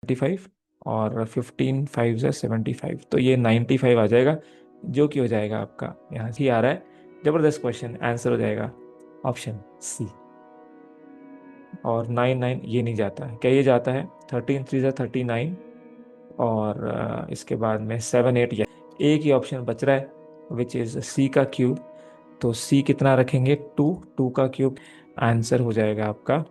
35 और 15 5 ज़ा 75, तो ये 95 आ जाएगा, जो कि हो जाएगा आपका यहाँ से ही आ रहा है। जबरदस्त क्वेश्चन, आंसर हो जाएगा ऑप्शन सी। और 9 9 ये नहीं जाता है, क्या ये जाता है? 13 3 ज़ा 39, और इसके बाद में 7 8, एक ही ऑप्शन बच रहा है विच इज सी का क्यूब। तो सी कितना रखेंगे? 2, 2 का क्यूब। आंसर हो जाएगा आपका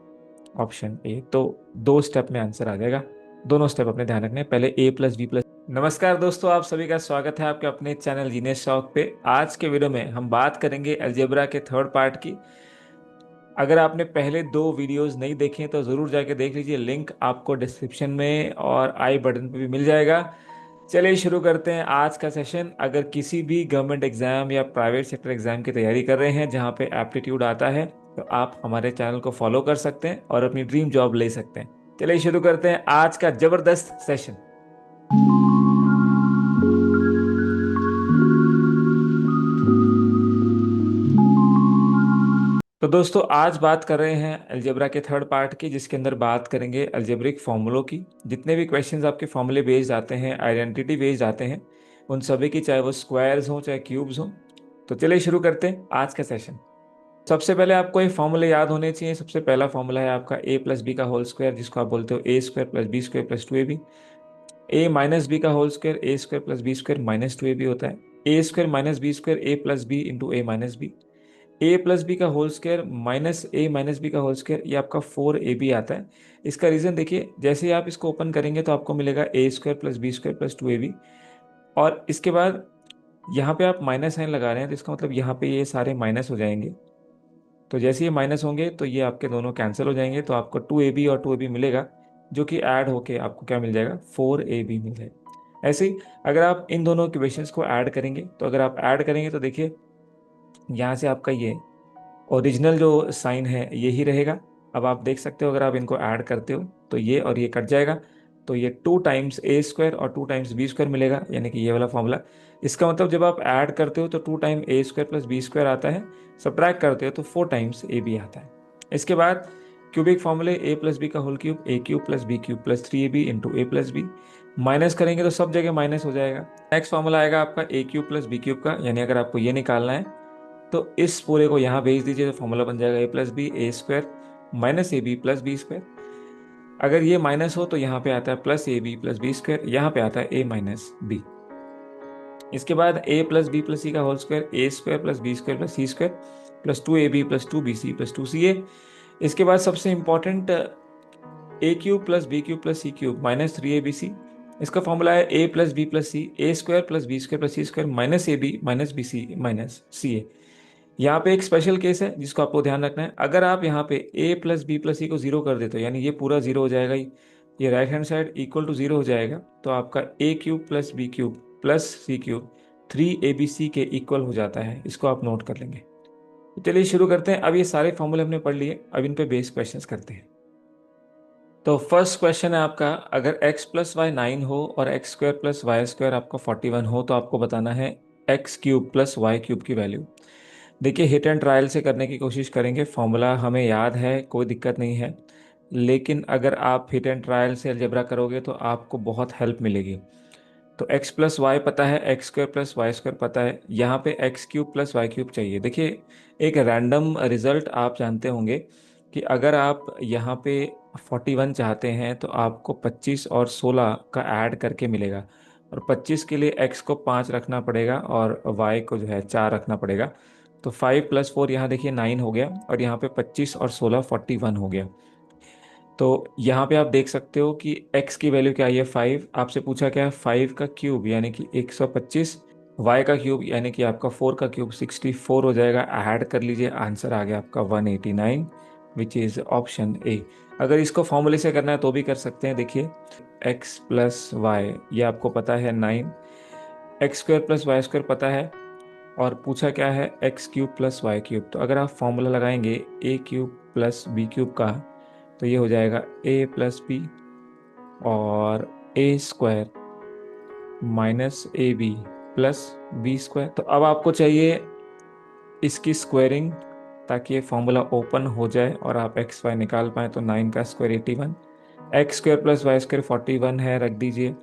ऑप्शन ए। तो 2 स्टेप में आंसर आ जाएगा। दोनों स्टेप अपने ध्यान रखने हैं, पहले ए प्लस बी प्लस। नमस्कार दोस्तों, आप सभी का स्वागत है आपके अपने चैनल जीनियस शॉक पे। आज के वीडियो में हम बात करेंगे अलजेब्रा के थर्ड पार्ट की। अगर आपने पहले 2 वीडियोस नहीं देखे हैं तो ज़रूर जाके देख लीजिए, लिंक आपको डिस्क्रिप्शन में और आई बटन पे भी मिल जाएगा। चलिए शुरू करते हैं आज का सेशन। अगर किसी भी गवर्नमेंट एग्जाम या प्राइवेट सेक्टर एग्जाम की तैयारी कर रहे हैं जहां पे एप्टीट्यूड आता है, तो आप हमारे चैनल को फॉलो कर सकते हैं और अपनी ड्रीम जॉब ले सकते हैं। चलिए शुरू करते हैं आज का जबरदस्त सेशन। तो दोस्तों, आज बात कर रहे हैं अलजेब्रा के थर्ड पार्ट की, जिसके अंदर बात करेंगे अलजेब्रिक फॉर्मूलों की। जितने भी क्वेश्चंस आपके फॉर्मूले बेस्ड आते हैं, आइडेंटिटी बेस्ड आते हैं, उन सभी की, चाहे वो स्क्वायर्स हों चाहे क्यूब्स हों। तो चलिए शुरू करते हैं आज का सेशन। सबसे पहले आपको ये फॉर्मूले याद होने चाहिए। सबसे पहला फॉर्मूला है आपका ए प्लस बी का होल स्क्वायर, जिसको आप बोलते हो A square plus B square plus 2ab। A minus B का whole square A square plus B square minus 2ab होता है। ए square minus B square A plus B into A minus B. A plus B का whole square minus A minus B का whole square, ये आपका 4ab आता है। इसका reason देखिए, जैसे ही आप इसको ओपन करेंगे तो आपको मिलेगा A square plus B square plus 2ab। और इसके बाद यहाँ पे आप माइनस साइन लगा रहे हैं, तो इसका मतलब यहाँ पे ये सारे माइनस हो जाएंगे। तो जैसे ये माइनस होंगे तो ये आपके दोनों कैंसिल हो जाएंगे, तो आपको 2ab और 2ab मिलेगा, जो कि ऐड होके आपको क्या मिल जाएगा? 4ab मिल जाएगा। ऐसे ही अगर आप इन दोनों इक्वेशंस को ऐड करेंगे, तो अगर आप ऐड करेंगे तो देखिए यहाँ से आपका ये ओरिजिनल जो साइन है यही रहेगा। अब आप देख सकते हो, अगर आप इनको ऐड करते हो तो ये और ये कट जाएगा, तो ये 2 टाइम्स ए स्क्वायर और 2 टाइम्स बी स्क्वायर मिलेगा, यानी कि ये वाला फॉर्मूला। इसका मतलब जब आप ऐड करते हो तो 2 टाइम ए स्क्वायर प्लस बी स्क्वायर आता है, सब्ट्रैक्ट करते हो तो 4 टाइम्स ए बी आता है। इसके बाद क्यूबिक फॉर्मूले ए प्लस बी का whole cube A cube plus B cube plus 3ab into A plus B. Minus करेंगे तो सब जगह माइनस हो जाएगा। नेक्स्ट फॉर्मूला आएगा आपका A cube plus B cube का, यानी अगर आपको ये निकालना है तो इस पूरे को यहाँ भेज दीजिए, तो फॉर्मूला बन जाएगा A plus B A square minus A B plus B square. अगर ये माइनस हो तो यहाँ पे आता है plus A B plus B square, यहाँ पे आता है ए माइनस बी। इसके बाद A plus B plus C का whole square A square plus B square plus C square plus 2ab plus 2bc plus 2ca। इसके बाद सबसे important A cube plus B cube plus C cube minus 3abc। इसका formula है A plus B plus C A square plus B square plus C square minus A B minus B C minus C A. यहाँ पे एक special case है जिसको आपको ध्यान रखना है। अगर आप यहाँ पे a प्लस बी प्लस सी को जीरो कर देते हो, यानी ये पूरा जीरो हो जाएगा, ये right hand side equal to zero हो जाएगा, तो आपका A cube plus B cube plus C cube 3abc के इक्वल हो जाता है। इसको आप नोट कर लेंगे। तो चलिए शुरू करते हैं। अब ये सारे फॉर्मूले हमने पढ़ लिए, अब इन पे बेस क्वेश्चंस करते हैं। तो फर्स्ट क्वेश्चन है आपका, अगर x प्लस वाई 9 हो और x square plus Y square आपका 41 हो, तो आपको बताना है x cube plus Y cube की वैल्यू। देखिए, हिट एंड ट्रायल से करने की कोशिश करेंगे। फॉर्मूला हमें याद है, कोई दिक्कत नहीं है, लेकिन अगर आप हिट एंड ट्रायल से अलजेब्रा करोगे तो आपको बहुत हेल्प मिलेगी। तो x प्लस वाई पता है, x square plus Y square पता है, यहाँ पे x cube plus Y cube चाहिए। देखिए, एक रैंडम रिजल्ट आप जानते होंगे कि अगर आप यहाँ पे 41 चाहते हैं तो आपको 25 और 16 का ऐड करके मिलेगा, और 25 के लिए x को 5 रखना पड़ेगा और y को जो है 4 रखना पड़ेगा। तो 5 प्लस 4 यहाँ देखिए 9 हो गया, और यहाँ पे 25 और 16 41 हो गया। तो यहाँ पे आप देख सकते हो कि x की वैल्यू क्या है? 5। आपसे पूछा क्या है? 5 का क्यूब यानी कि 125, y का क्यूब यानी कि आपका 4 का क्यूब 64 हो जाएगा। ऐड कर लीजिए, आंसर आ गया आपका 189, विच इज ऑप्शन ए। अगर इसको फॉर्मूले से करना है तो भी कर सकते हैं। देखिए, x प्लस वाई ये आपको पता है 9, X square plus Y square पता है, और पूछा क्या है? X cube plus Y cube. तो अगर आप फॉर्मूला लगाएंगे A cube plus B cube का, तो ये हो जाएगा ए प्लस बी और ए square minus A B plus B square. तो अब आपको चाहिए इसकी स्क्वायरिंग, ताकि ये फॉर्मूला ओपन हो जाए और आप एक्स वाई निकाल पाए। तो 9 का square 81, x square plus Y square 41 है, रख दीजिए।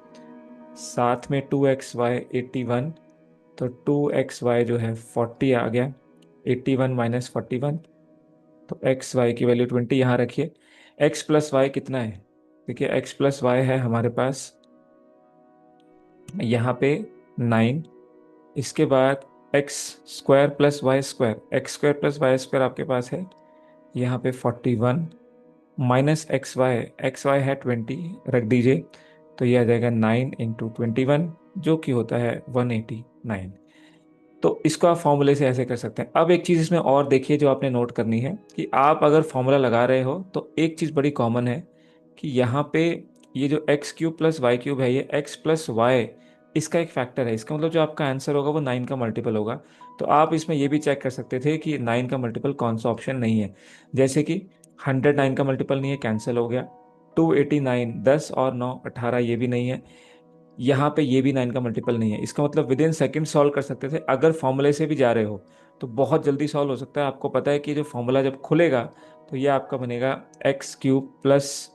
साथ में 2xy 81, तो 2xy जो है 40 आ गया। 81 माइनस 41, तो एक्स वाई की वैल्यू 20 यहाँ रखिए। एक्स प्लस वाई कितना है? देखिए एक्स प्लस वाई है हमारे पास यहाँ पे 9। इसके बाद x square plus Y square, x square plus Y square आपके पास है यहाँ पे 41, माइनस एक्स वाई है 20, रख दीजिए। तो ये आ जाएगा 9 × 21, जो कि होता है 189। तो इसको आप फॉर्मूले से ऐसे कर सकते हैं। अब एक चीज़ इसमें और देखिए जो आपने नोट करनी है, कि आप अगर फॉर्मूला लगा रहे हो तो एक चीज़ बड़ी कॉमन है कि यहाँ पे ये जो x cube plus Y cube है, ये एक्स प्लस वाई इसका एक फैक्टर है। इसका मतलब जो आपका आंसर होगा वो 9 का मल्टीपल होगा। तो आप इसमें ये भी चेक कर सकते थे कि 9 का मल्टीपल कौन सा ऑप्शन नहीं है। जैसे कि 100 9 का मल्टीपल नहीं है, कैंसिल हो गया। 289 10 और 9 18, ये भी नहीं है। यहाँ पे ये भी 9 का मल्टीपल नहीं है। इसका मतलब विद इन सेकेंड सॉल्व कर सकते थे। अगर फॉर्मूले से भी जा रहे हो तो बहुत जल्दी सॉल्व हो सकता है। आपको पता है कि जो फॉर्मूला जब खुलेगा तो ये आपका बनेगा X cube plus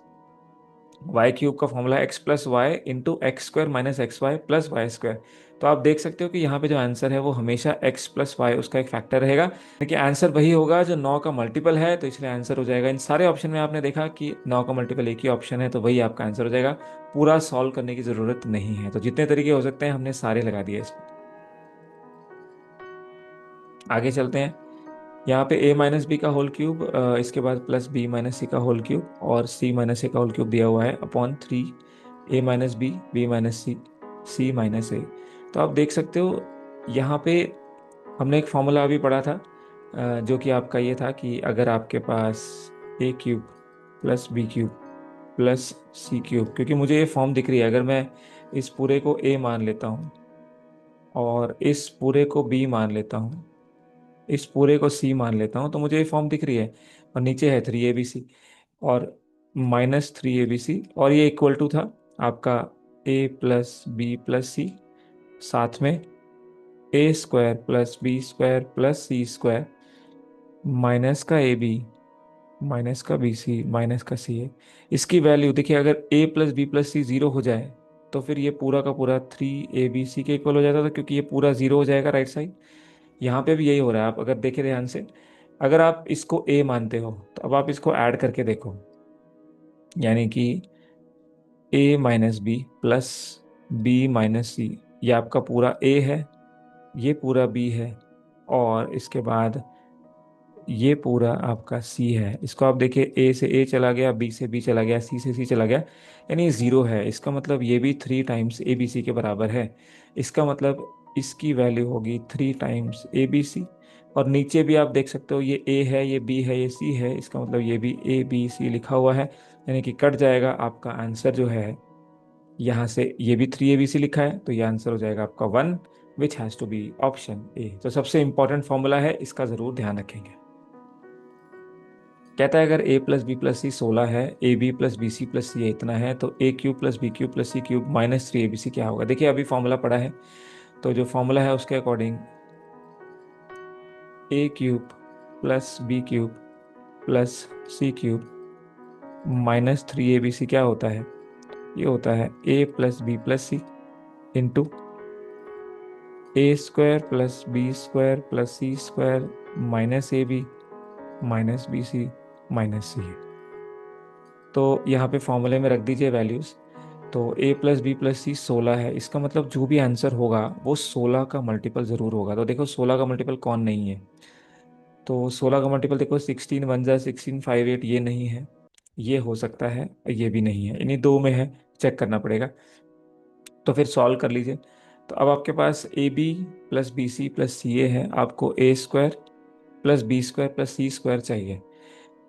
Y cube का formula X plus Y into X square minus x Y plus Y square. तो आप देख सकते हो कि यहाँ पे जो आंसर है वो हमेशा एक्स प्लस वाई उसका एक फैक्टर रहेगा। देखिए आंसर वही होगा जो 9 का मल्टीपल है, तो इसलिए आंसर हो जाएगा। इन सारे ऑप्शन में आपने देखा कि 9 का मल्टीपल एक ही ऑप्शन है, तो वही आपका आंसर हो जाएगा। पूरा सॉल्व करने की ज़रूरत नहीं है। तो जितने तरीके हो सकते हैं हमने सारे लगा दिए इसमें। आगे चलते हैं। यहाँ पे a माइनस बी का होल क्यूब, इसके बाद प्लस बी माइनस सी का होल क्यूब और c माइनस ए का होल क्यूब दिया हुआ है upon 3 a minus B B minus C C minus A. तो आप देख सकते हो यहाँ पे हमने एक फॉर्मूला अभी पढ़ा था, जो कि आपका ये था कि अगर आपके पास a cube plus B cube plus C cube, क्योंकि मुझे ये फॉर्म दिख रही है, अगर मैं इस पूरे को a मान लेता हूँ और इस पूरे को b मान लेता हूँ, इस पूरे को सी मान लेता हूँ, तो मुझे ये फॉर्म दिख रही है। और नीचे है 3abc और माइनस 3abc, और ये इक्वल टू था आपका a plus B plus C, साथ में A square plus B square plus C square minus का ए बी माइनस का बी सी माइनस का सी ए। इसकी वैल्यू देखिए, अगर a plus B plus C zero हो जाए तो फिर ये पूरा का पूरा 3abc के इक्वल हो जाता था, क्योंकि ये पूरा जीरो हो जाएगा राइट साइड। यहाँ पे भी यही हो रहा है। आप अगर देखें ध्यान से, अगर आप इसको a मानते हो तो अब आप इसको ऐड करके देखो, यानी कि a minus B plus B minus C, ये आपका पूरा a है, ये पूरा b है, और इसके बाद ये पूरा आपका c है। इसको आप देखिए, a से a चला गया, b से b चला गया, c से c चला गया, यानी जीरो है। इसका मतलब ये भी 3 टाइम्स ए बी सी के बराबर है। इसका मतलब इसकी वैल्यू होगी 3 टाइम्स ए बी सी। और नीचे भी आप देख सकते हो, ये a है, ये b है, ये c है, इसका मतलब ये भी a b c लिखा हुआ है, यानी कि कट जाएगा। आपका आंसर जो है यहाँ से, ये भी 3abc लिखा है, तो ये आंसर हो जाएगा आपका 1, which has to be option A. तो सबसे इंपॉर्टेंट फॉर्मूला है, इसका ज़रूर ध्यान रखेंगे। कहता है अगर a plus B plus C 16 है, A B plus B C plus C इतना है, तो A cube plus B cube plus C cube minus 3abc क्या होगा? देखिए अभी फॉर्मूला पड़ा है, तो जो फॉर्मूला है उसके according A cube plus B cube plus C cube minus 3abc क्या होता है? ये होता है a plus B plus C into A square plus B square plus C square minus A B minus B C minus C. तो यहाँ पे फॉर्मूले में रख दीजिए वैल्यूज। तो a plus B plus C 16 है, इसका मतलब जो भी आंसर होगा वो 16 का मल्टीपल ज़रूर होगा। तो देखो 16 का मल्टीपल कौन नहीं है? तो 16 का मल्टीपल देखो, 16 वन जा 16 5 8, ये नहीं है, ये हो सकता है, ये भी नहीं है, इन्हीं दो में है, चेक करना पड़ेगा। तो फिर सॉल्व कर लीजिए। तो अब आपके पास A B plus B C plus C A है, आपको A square plus B square plus C square चाहिए।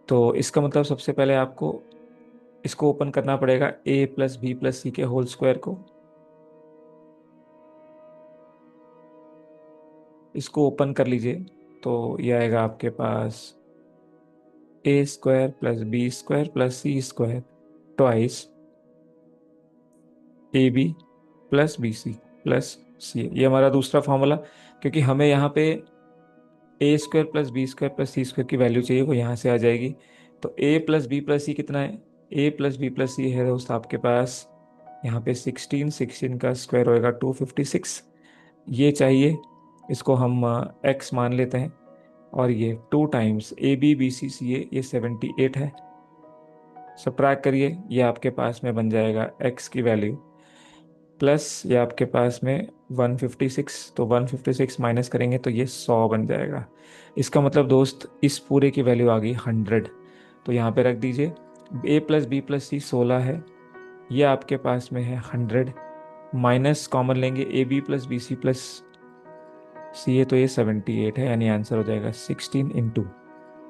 तो इसका मतलब सबसे पहले आपको इसको ओपन करना पड़ेगा, ए प्लस बी प्लस सी के होल स्क्वायर को। इसको ओपन कर लीजिए, तो ये आएगा आपके पास A square plus B square plus C square twice A B plus B C plus C. ये हमारा दूसरा फॉर्मूला, क्योंकि हमें यहाँ पे A square plus B square plus C square की वैल्यू चाहिए, वो यहाँ से आ जाएगी। तो A plus B plus C कितना है? A plus B plus C है दोस्त आपके पास यहाँ पे 16 का स्क्वायर होएगा 256, ये चाहिए, इसको हम एक्स मान लेते हैं। और ये 2 times A B B C C A, ये 78 है। सब्ट्रैक्ट करिए, ये आपके पास में बन जाएगा एक्स की वैल्यू प्लस ये आपके पास में 156, तो 156 माइनस करेंगे तो ये 100 बन जाएगा। इसका मतलब दोस्त इस पूरे की वैल्यू आ गई 100, तो यहाँ पे रख दीजिए। ए प्लस बी प्लस सी 16 है, ये आपके पास में है 100, माइनस कॉमन लेंगे A B plus B C plus C A, तो ये 78 है, यानी आंसर हो जाएगा 16 इंटू,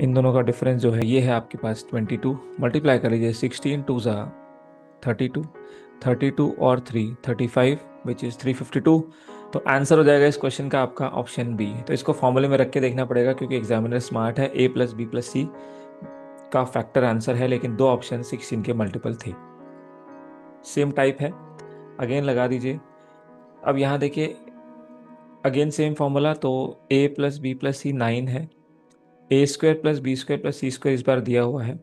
इन दोनों का डिफरेंस जो है ये है आपके पास 22, मल्टीप्लाई कर लीजिए। 16 टू ज़ा 32, 32 और 3 35, विच इज़ 352। तो आंसर हो जाएगा इस क्वेश्चन का आपका ऑप्शन बी। तो इसको फॉर्मूले में रख के देखना पड़ेगा, क्योंकि एग्जामिनर स्मार्ट है। A plus B plus C का फैक्टर आंसर है, लेकिन दो ऑप्शन 16 के मल्टीपल थे। सेम टाइप है, अगेन लगा दीजिए। अब यहाँ देखिए, अगेन सेम फॉर्मूला, तो A plus B plus C 9 है, ए square plus B square plus C square इस बार दिया हुआ है,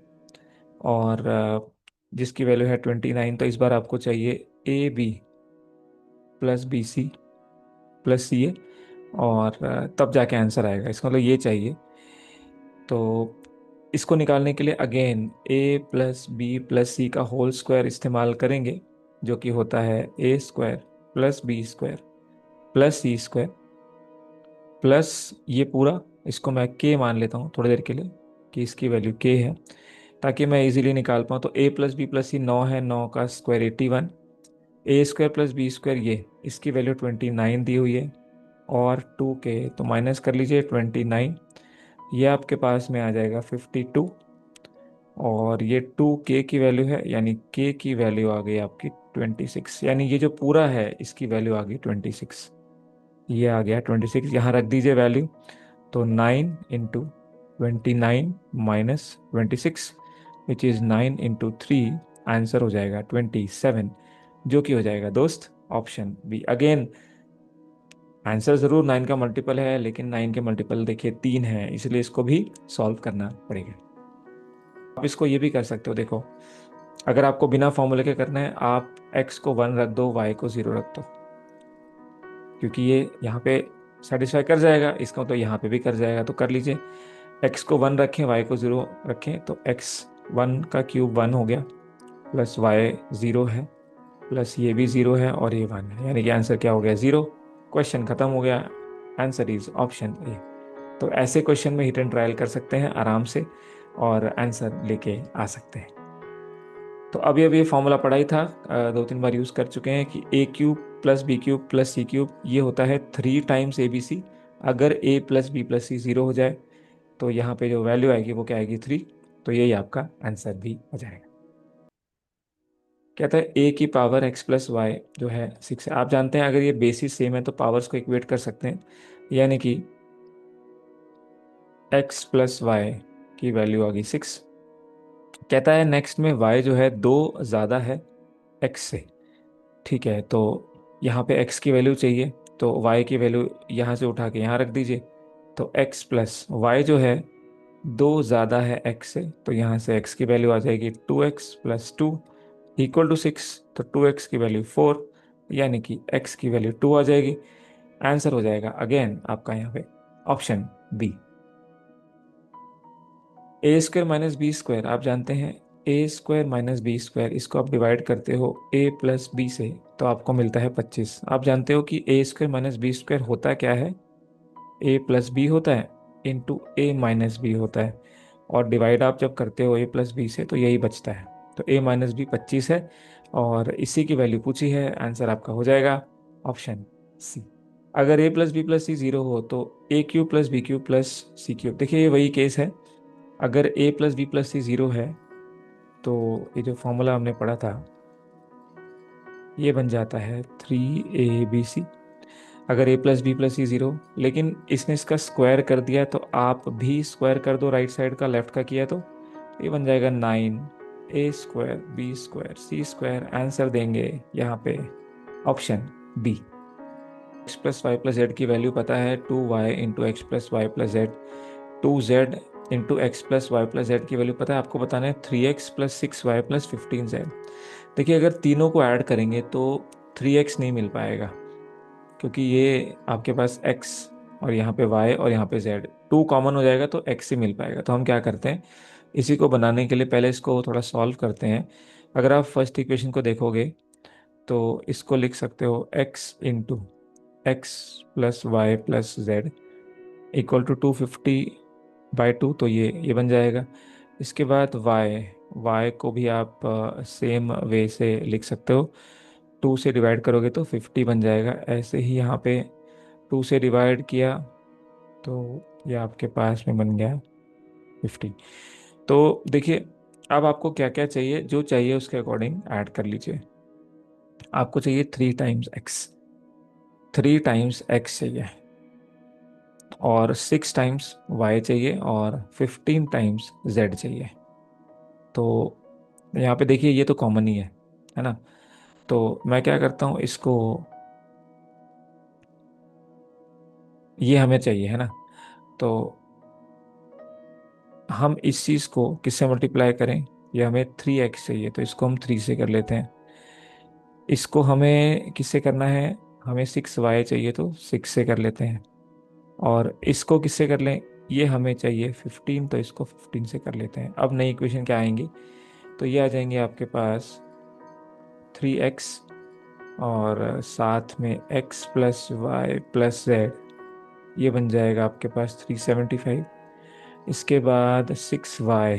और जिसकी वैल्यू है 29, तो इस बार आपको चाहिए A B plus B C plus C A, और तब जाके आंसर आएगा, इसका मतलब ये चाहिए। तो इसको निकालने के लिए again A plus B plus C का होल स्क्वायर इस्तेमाल करेंगे, जो कि होता है ए square plus B square plus C square plus ये पूरा, इसको मैं के मान लेता हूँ थोड़ी देर के लिए कि इसकी वैल्यू के है, ताकि मैं इजीली निकाल पाऊँ। तो A plus B plus C 9 है, 9 का स्क्वायर 81, ए स्क्वायर प्लस बी स्क्वायर ये इसकी वैल्यू 29 दी हुई है, और 2 के तो माइनस कर लीजिए 29, ये आपके पास में आ जाएगा 52, और ये 2 के की वैल्यू है, यानी के की वैल्यू आ गई आपकी 26, यानी ये जो पूरा है इसकी वैल्यू आ गई 26, ये आ गया 26, यहाँ रख दीजिए वैल्यू। तो 9 into 29 minus 26, which is 9 into 3, answer हो जाएगा 27, जो कि हो जाएगा दोस्त ऑप्शन बी। अगेन आंसर ज़रूर 9 का मल्टीपल है, लेकिन 9 के मल्टीपल देखिए 3 है, इसलिए इसको भी सॉल्व करना पड़ेगा। आप इसको ये भी कर सकते हो, देखो अगर आपको बिना फॉर्मूले के करना है, आप x को 1 रख दो, y को 0 रख दो, क्योंकि ये यहाँ पे सेटिस्फाई कर जाएगा, इसका तो यहाँ पे भी कर जाएगा, तो कर लीजिए। x को 1 रखें, y को 0 रखें, तो x 1 का क्यूब 1 हो गया, प्लस y 0 है, प्लस ये भी 0 है, और ये 1 है, यानी कि आंसर क्या हो गया 0। क्वेश्चन खत्म हो गया, आंसर इज ऑप्शन ए। तो ऐसे क्वेश्चन में हिट एंड ट्रायल कर सकते हैं आराम से, और आंसर लेके आ सकते हैं। तो अभी ये फॉर्मूला पढ़ा ही था, 2-3 बार यूज़ कर चुके हैं कि A cube plus B cube plus C cube ये होता है 3 टाइम्स ए बी सी। अगर A plus B plus C 0 हो जाए, तो यहाँ पे जो वैल्यू आएगी वो क्या आएगी 3, तो यही आपका आंसर भी हो जाएगा। कहता है ए की पावर एक्स प्लस वाई जो है 6 है। आप जानते हैं अगर ये बेसिस सेम है तो पावर्स को इक्वेट कर सकते हैं, यानी कि एक्स प्लस वाई की वैल्यू आ गई 6। कहता है नेक्स्ट में y जो है 2 ज़्यादा है x से, ठीक है, तो यहाँ पे x की वैल्यू चाहिए, तो y की वैल्यू यहाँ से उठा के यहाँ रख दीजिए। तो x प्लस वाई जो है 2 ज़्यादा है x से, तो यहाँ से x की वैल्यू आ जाएगी 2x प्लस 2 इक्वल टू 6, तो 2x की वैल्यू 4, यानी कि x की वैल्यू 2 आ जाएगी। आंसर हो जाएगा अगेन आपका यहाँ पे option B. A square minus B square, आप जानते हैं ए स्क्वायर माइनस बी स्क्वायर, इसको आप डिवाइड करते हो ए प्लस बी से, तो आपको मिलता है 25। आप जानते हो कि ए स्क्वायर माइनस बी स्क्वायर होता क्या है, ए प्लस बी होता है इंटू ए माइनस बी होता है, और डिवाइड आप जब करते हो ए प्लस बी से तो यही बचता है। तो ए माइनस बी 25 है, और इसी की वैल्यू पूछी है, आंसर आपका हो जाएगा ऑप्शन सी। अगर A plus B plus C 0 हो, तो A cube plus B cube plus C cube, देखिए ये वही केस है। अगर a plus B plus C 0 है, तो ये जो फॉर्मूला हमने पढ़ा था ये बन जाता है 3abc। अगर a plus B plus C 0, लेकिन इसने इसका स्क्वायर कर दिया, तो आप भी स्क्वायर कर दो, राइट साइड का लेफ्ट का किया, तो ये बन जाएगा 9 a square b square c square. Answer देंगे यहाँ पे option B. X plus Y plus z की वैल्यू पता है 2y into x plus Y plus z, 2z into x plus Y plus z की वैल्यू पता है आपको, बताना है 3x plus 6y plus 15z। देखिए अगर तीनों को ऐड करेंगे तो 3x नहीं मिल पाएगा, क्योंकि ये आपके पास x और यहाँ पे y और यहाँ पे z, टू कॉमन हो जाएगा तो x ही मिल पाएगा। तो हम क्या करते हैं, इसी को बनाने के लिए पहले इसको थोड़ा सॉल्व करते हैं। अगर आप फर्स्ट इक्वेशन को देखोगे तो इसको लिख सकते हो x into x plus Y plus z equal to 250/2, तो ये बन जाएगा। इसके बाद y को भी आप सेम वे से लिख सकते हो, 2 से डिवाइड करोगे तो 50 बन जाएगा। ऐसे ही यहाँ पे 2 से डिवाइड किया तो ये आपके पास में बन गया 50। तो देखिए अब आपको क्या क्या चाहिए, जो चाहिए उसके अकॉर्डिंग ऐड कर लीजिए। आपको चाहिए 3 टाइम्स x, 3 टाइम्स x चाहिए, और 6 टाइम्स y चाहिए, और 15 टाइम्स z चाहिए। तो यहाँ पे देखिए ये तो कॉमन ही है ना। तो मैं क्या करता हूँ, इसको, ये हमें चाहिए है ना, तो हम इस चीज़ को किससे मल्टीप्लाई करें, ये हमें 3x चाहिए तो इसको हम 3 से कर लेते हैं। इसको हमें किससे करना है, हमें 6y चाहिए तो 6 से कर लेते हैं। और इसको किससे कर लें, ये हमें चाहिए 15 तो इसको 15 से कर लेते हैं। अब नई इक्वेशन क्या आएंगी, तो ये आ जाएंगे आपके पास 3x और साथ में x plus Y plus z, ये बन जाएगा आपके पास 375। इसके बाद 6y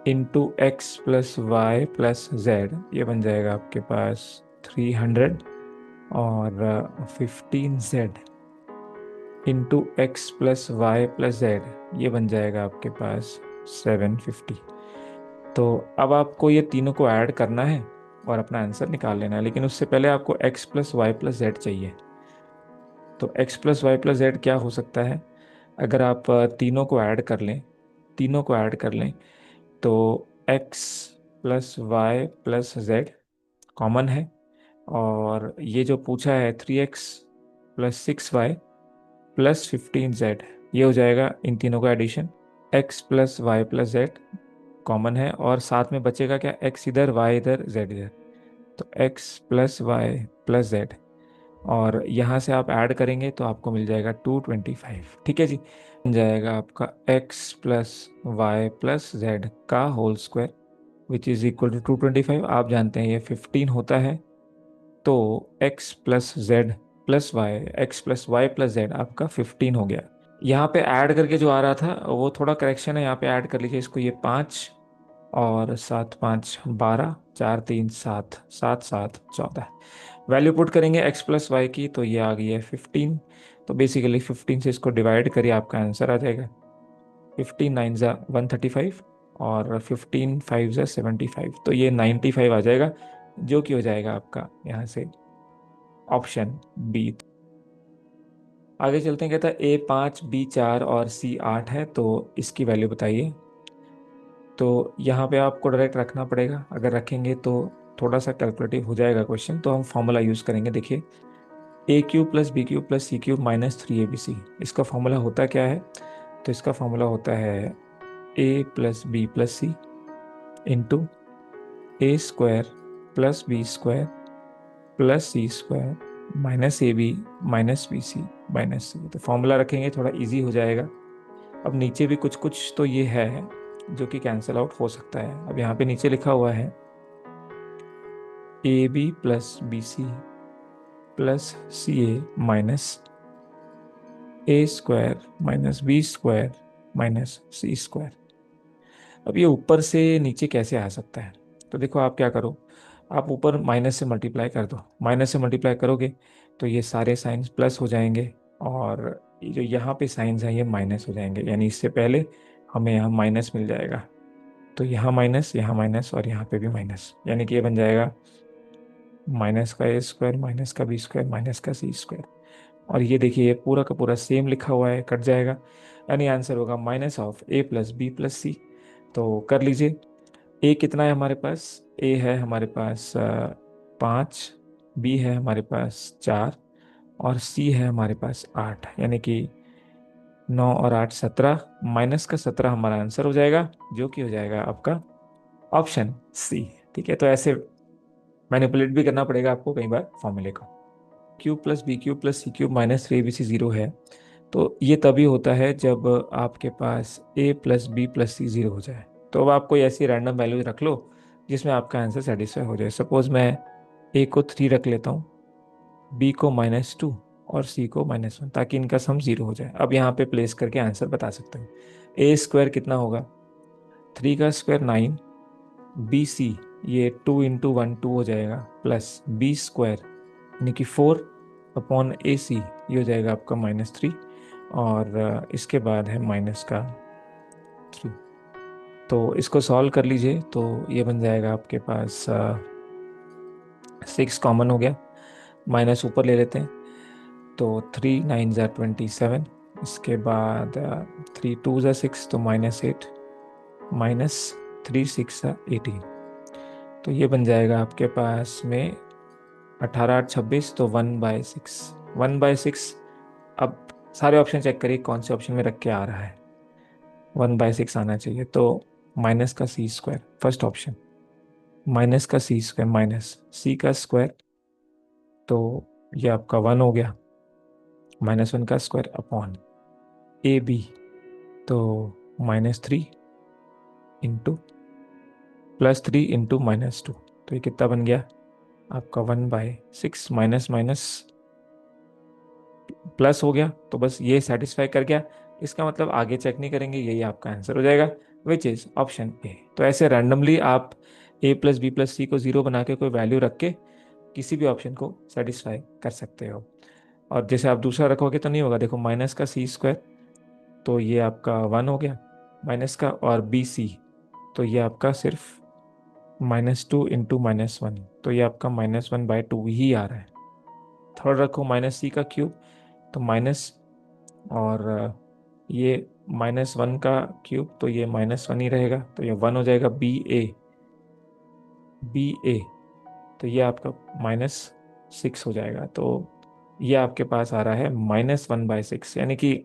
into x plus Y plus z, ये बन जाएगा आपके पास 300। और 15z into x plus Y plus z, ये बन जाएगा आपके पास 750। तो अब आपको ये तीनों को ऐड करना है और अपना आंसर निकाल लेना है, लेकिन उससे पहले आपको x plus Y plus z चाहिए। तो x plus Y plus z क्या हो सकता है, अगर आप तीनों को ऐड कर लें, तीनों को ऐड कर लें तो x plus Y plus z common है, और ये जो पूछा है 3x plus 6y plus 15z, ये हो जाएगा इन तीनों का addition. x plus Y plus z common है, और साथ में बचेगा क्या, x इधर y इधर z इधर, तो x plus Y plus z, और यहाँ से आप ऐड करेंगे तो आपको मिल जाएगा 225। ठीक है जी, बन जाएगा आपका x plus Y plus Z का whole square which is equal to 225। आप जानते हैं ये 15 होता है, तो x plus z plus y, x plus Y plus z आपका 15 हो गया। यहाँ पे ऐड करके जो आ रहा था वो थोड़ा करेक्शन है, यहाँ पे ऐड कर लीजिए इसको, ये 5 और 7 5 12, 4 3 7, 7 7 14, वैल्यू पुट करेंगे x प्लस वाई की तो ये आ गई है 15। तो बेसिकली 15 से इसको डिवाइड करिए, आपका आंसर आ जाएगा 15 9 ज़ा 135, और 15 5 ज़ा 75, तो ये 95 आ जाएगा, जो कि हो जाएगा आपका यहाँ से ऑप्शन बी। आगे चलते हैं, कहता है A5 B4 और C8 है, तो इसकी वैल्यू बताइए। तो यहाँ पे आपको डायरेक्ट रखना पड़ेगा, अगर रखेंगे तो थोड़ा सा कैलकुलेटिव हो जाएगा क्वेश्चन, तो हम फॉर्मूला यूज़ करेंगे। देखिए A³ plus B³ plus C³ minus 3ABC, इसका फॉर्मूला होता क्या है, तो इसका फॉर्मूला होता है A plus B plus C into A square plus B square plus C square minus A B minus B C minus C. तो formula रखेंगे थोड़ा इजी हो जाएगा। अब नीचे भी कुछ कुछ तो ये है जो कि कैंसिल आउट हो सकता है। अब यहाँ पे नीचे लिखा हुआ है A B plus B C plus C a minus A square minus B square minus c square. अब ये ऊपर से नीचे कैसे आ सकता है, तो देखो आप क्या करो, आप ऊपर माइनस से मल्टीप्लाई कर दो, माइनस से मल्टीप्लाई करोगे तो ये सारे साइंस प्लस हो जाएंगे, और ये जो यहाँ पे साइंस हैं ये माइनस हो जाएंगे, यानी इससे पहले हमें यहाँ माइनस मिल जाएगा। तो यहाँ माइनस और यहाँ पे भी माइनस, यानी कि ये बन जाएगा माइनस का ए स्क्वायर माइनस का बी स्क्वायर माइनस का सी स्क्वायर। और ये देखिए ये पूरा का पूरा सेम लिखा हुआ है, कट जाएगा, यानी आंसर होगा minus of A plus B plus C. तो कर लीजिए, ए कितना है हमारे पास, ए है हमारे पास 5, बी है हमारे पास 4, और सी है हमारे पास 8, यानी कि 9 और 8 17, माइनस का 17 हमारा आंसर हो जाएगा, जो कि हो जाएगा आपका ऑप्शन सी। ठीक है, तो ऐसे मैनिपुलेट भी करना पड़ेगा आपको कई बार फॉर्मूले को। Cube plus B cube plus सी क्यूब माइनस 3abc 0 है, तो ये तभी होता है जब आपके पास a plus B plus C 0 हो जाए। तो अब आप कोई ऐसी रैंडम वैल्यू रख लो जिसमें आपका आंसर सेटिस्फाई हो जाए। सपोज मैं a को 3 रख लेता हूँ, b को -2 और c को -1, ताकि इनका सम 0 हो जाए। अब यहाँ पे प्लेस करके आंसर बता सकते हैं। a स्क्वायर कितना होगा, 3 का स्क्वायर 9, बी सी ये 2 इंटू 1 2 हो जाएगा, प्लस बी स्क्वायर यानी कि 4 अपॉन ए सी, ये हो जाएगा आपका -3, और इसके बाद है माइनस का 3। तो इसको सॉल्व कर लीजिए, तो ये बन जाएगा आपके पास 6 कॉमन हो गया, माइनस ऊपर ले लेते हैं, तो 3 9 ज़ा 27, इसके बाद 3 2 ज़ा 6, तो -8, माइनस 3 6 ज़ा 18, तो ये बन जाएगा आपके पास में 18 8 26, तो 1/6, 1/6। अब सारे ऑप्शन चेक करिए कौन से ऑप्शन में रख के आ रहा है, 1/6 आना चाहिए। तो माइनस का सी स्क्वायर फर्स्ट ऑप्शन, माइनस का सी स्क्वायर माइनस सी का स्क्वायर, तो ये आपका 1 हो गया, -1 का स्क्वायर अपॉन ए बी, तो -3 इंटू +3 इंटू -2, तो ये कितना बन गया आपका 1/6, माइनस माइनस प्लस हो गया, तो बस ये सेटिस्फाई कर गया। इसका मतलब आगे चेक नहीं करेंगे, यही आपका आंसर हो जाएगा, विच इज ऑप्शन ए। तो ऐसे रैंडमली आप a प्लस बी प्लस सी को 0 बना के कोई वैल्यू रख के किसी भी ऑप्शन को सेटिस्फाई कर सकते हो। और जैसे आप दूसरा रखोगे तो नहीं होगा, देखो माइनस का सी स्क्वायर, तो ये आपका 1 हो गया माइनस का, और बी सी, तो ये आपका सिर्फ -2 इंटू -1, तो ये आपका -1/2 ही आ रहा है। थर्ड रखो माइनस सी का क्यूब, तो माइनस, और ये -1 का क्यूब, तो ये -1 ही रहेगा, तो ये 1 हो जाएगा, बी ए, तो ये आपका -6 हो जाएगा। तो ये आपके पास आ रहा है -1/6, यानी कि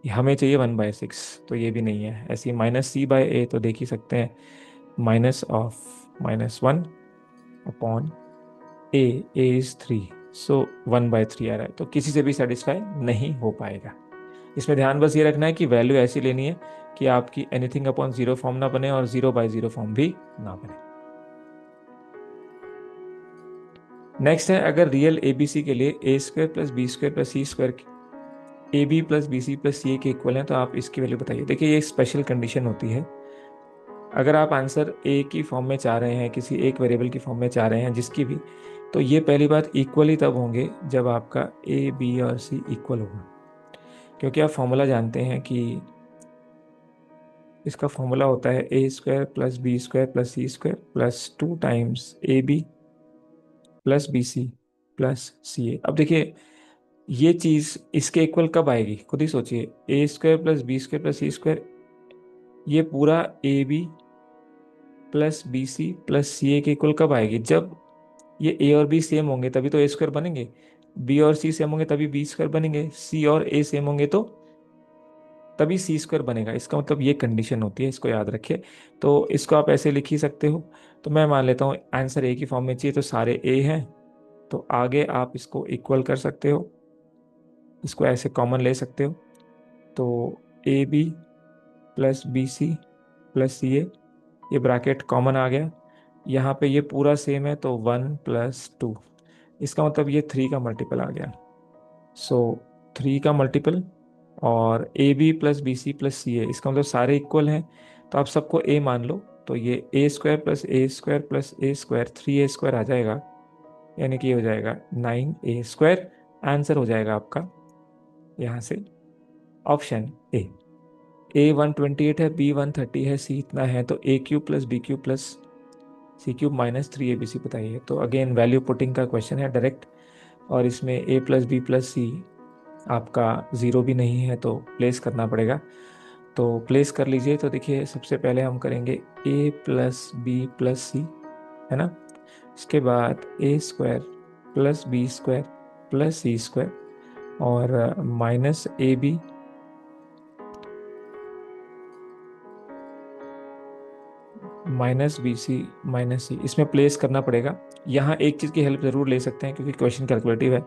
हमें चाहिए 1/6, तो ये भी नहीं है। ऐसी -c/a तो देख ही सकते हैं, minus of -1 upon A is 3, सो 1/3 आ रहा है, तो किसी से भी सेटिस्फाई नहीं हो पाएगा। इसमें ध्यान बस ये रखना है कि वैल्यू ऐसी लेनी है कि आपकी एनीथिंग अपॉन 0 फॉर्म ना बने और 0/0 फॉर्म भी ना बने। नेक्स्ट है, अगर रियल ए बी सी के लिए A square plus B square plus C square A B plus B C plus C A के इक्वल है, तो आप इसकी वैल्यू बताइए। देखिए, ये एक स्पेशल कंडीशन होती है। अगर आप आंसर ए की फॉर्म में चाह रहे हैं, किसी एक वेरिएबल की फॉर्म में चाह रहे हैं, जिसकी भी, तो ये पहली बात इक्वल ही तब होंगे जब आपका ए बी और सी इक्वल होगा। क्योंकि आप फॉर्मूला जानते हैं कि इसका फॉर्मूला होता है ए square plus B square plus C square plus 2 times A B plus B C plus C A. अब देखिए, ये चीज़ इसके इक्वल कब आएगी, खुद ही सोचिए। A square plus B square plus C square, ये पूरा A B plus B C plus C A के इक्वल कब आएगी, जब ये ए और बी सेम होंगे तभी तो ए स्क्वायर बनेंगे, बी और सी सेम होंगे तभी बी स्क्वायर बनेंगे, सी और ए सेम होंगे तो तभी सी स्क्वायर बनेगा। इसका मतलब ये कंडीशन होती है, इसको याद रखिए। तो इसको आप ऐसे लिख ही सकते हो। तो मैं मान लेता हूँ आंसर ए की फॉर्म में चाहिए, तो सारे ए हैं, तो आगे आप इसको इक्वल कर सकते हो, इसको ऐसे कॉमन ले सकते हो। तो A B plus B C plus C A, ये ब्रैकेट कॉमन आ गया। यहाँ पे ये पूरा सेम है, तो 1 + 2, इसका मतलब ये 3 का मल्टीपल आ गया। सो 3 का मल्टीपल, और A B plus B C plus C A, इसका मतलब सारे इक्वल हैं, तो आप सबको ए मान लो। तो ये ए स्क्वायर प्लस ए स्क्वायर प्लस ए स्क्वायर 3a² आ जाएगा, यानी कि ये हो जाएगा 9a²। आंसर हो जाएगा आपका यहाँ से ऑप्शन ए 128 है, बी 130 है, सी इतना है, तो A cube plus B cube plus C cube -3abc बताइए। तो अगेन वैल्यू पुटिंग का क्वेश्चन है डायरेक्ट, और इसमें A plus B plus C आपका 0 भी नहीं है, तो प्लेस करना पड़ेगा। तो प्लेस कर लीजिए। तो देखिए, सबसे पहले हम करेंगे A plus B plus C, है ना। इसके बाद A square plus B square plus C square, और minus A B minus B C minus C, इसमें प्लेस करना पड़ेगा। यहाँ एक चीज़ की हेल्प ज़रूर ले सकते हैं क्योंकि क्वेश्चन कैलकुलेटिव है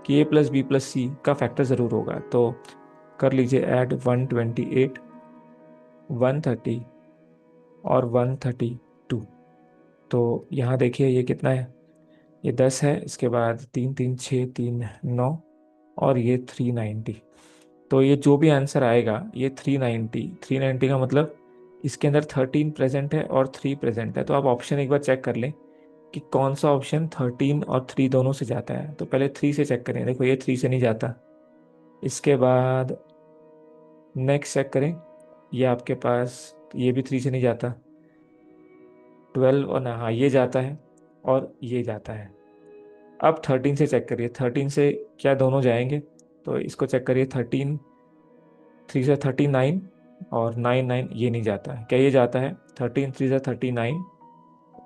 कि ए प्लस बी प्लस सी का फैक्टर ज़रूर होगा। तो कर लीजिए ऐड 128, 130 और 132। तो यहाँ देखिए ये कितना है, ये 10 है, इसके बाद 3 3 6 3 9 और ये 390। तो ये जो भी आंसर आएगा ये 390, 390 का मतलब इसके अंदर 13 प्रेजेंट है और 3 प्रेजेंट है। तो आप ऑप्शन एक बार चेक कर लें कि कौन सा ऑप्शन 13 और 3 दोनों से जाता है। तो पहले 3 से चेक करें, देखो ये 3 से नहीं जाता। इसके बाद नेक्स्ट चेक करें, ये आपके पास ये भी 3 से नहीं जाता। 12 और ना, हाँ ये जाता है और ये जाता है। अब 13 से चेक करिए, 13 से क्या दोनों जाएंगे? तो इसको चेक करिए, 13, 3 से 39 और 9 9, ये नहीं जाता है। क्या ये जाता है? 13 3 से 39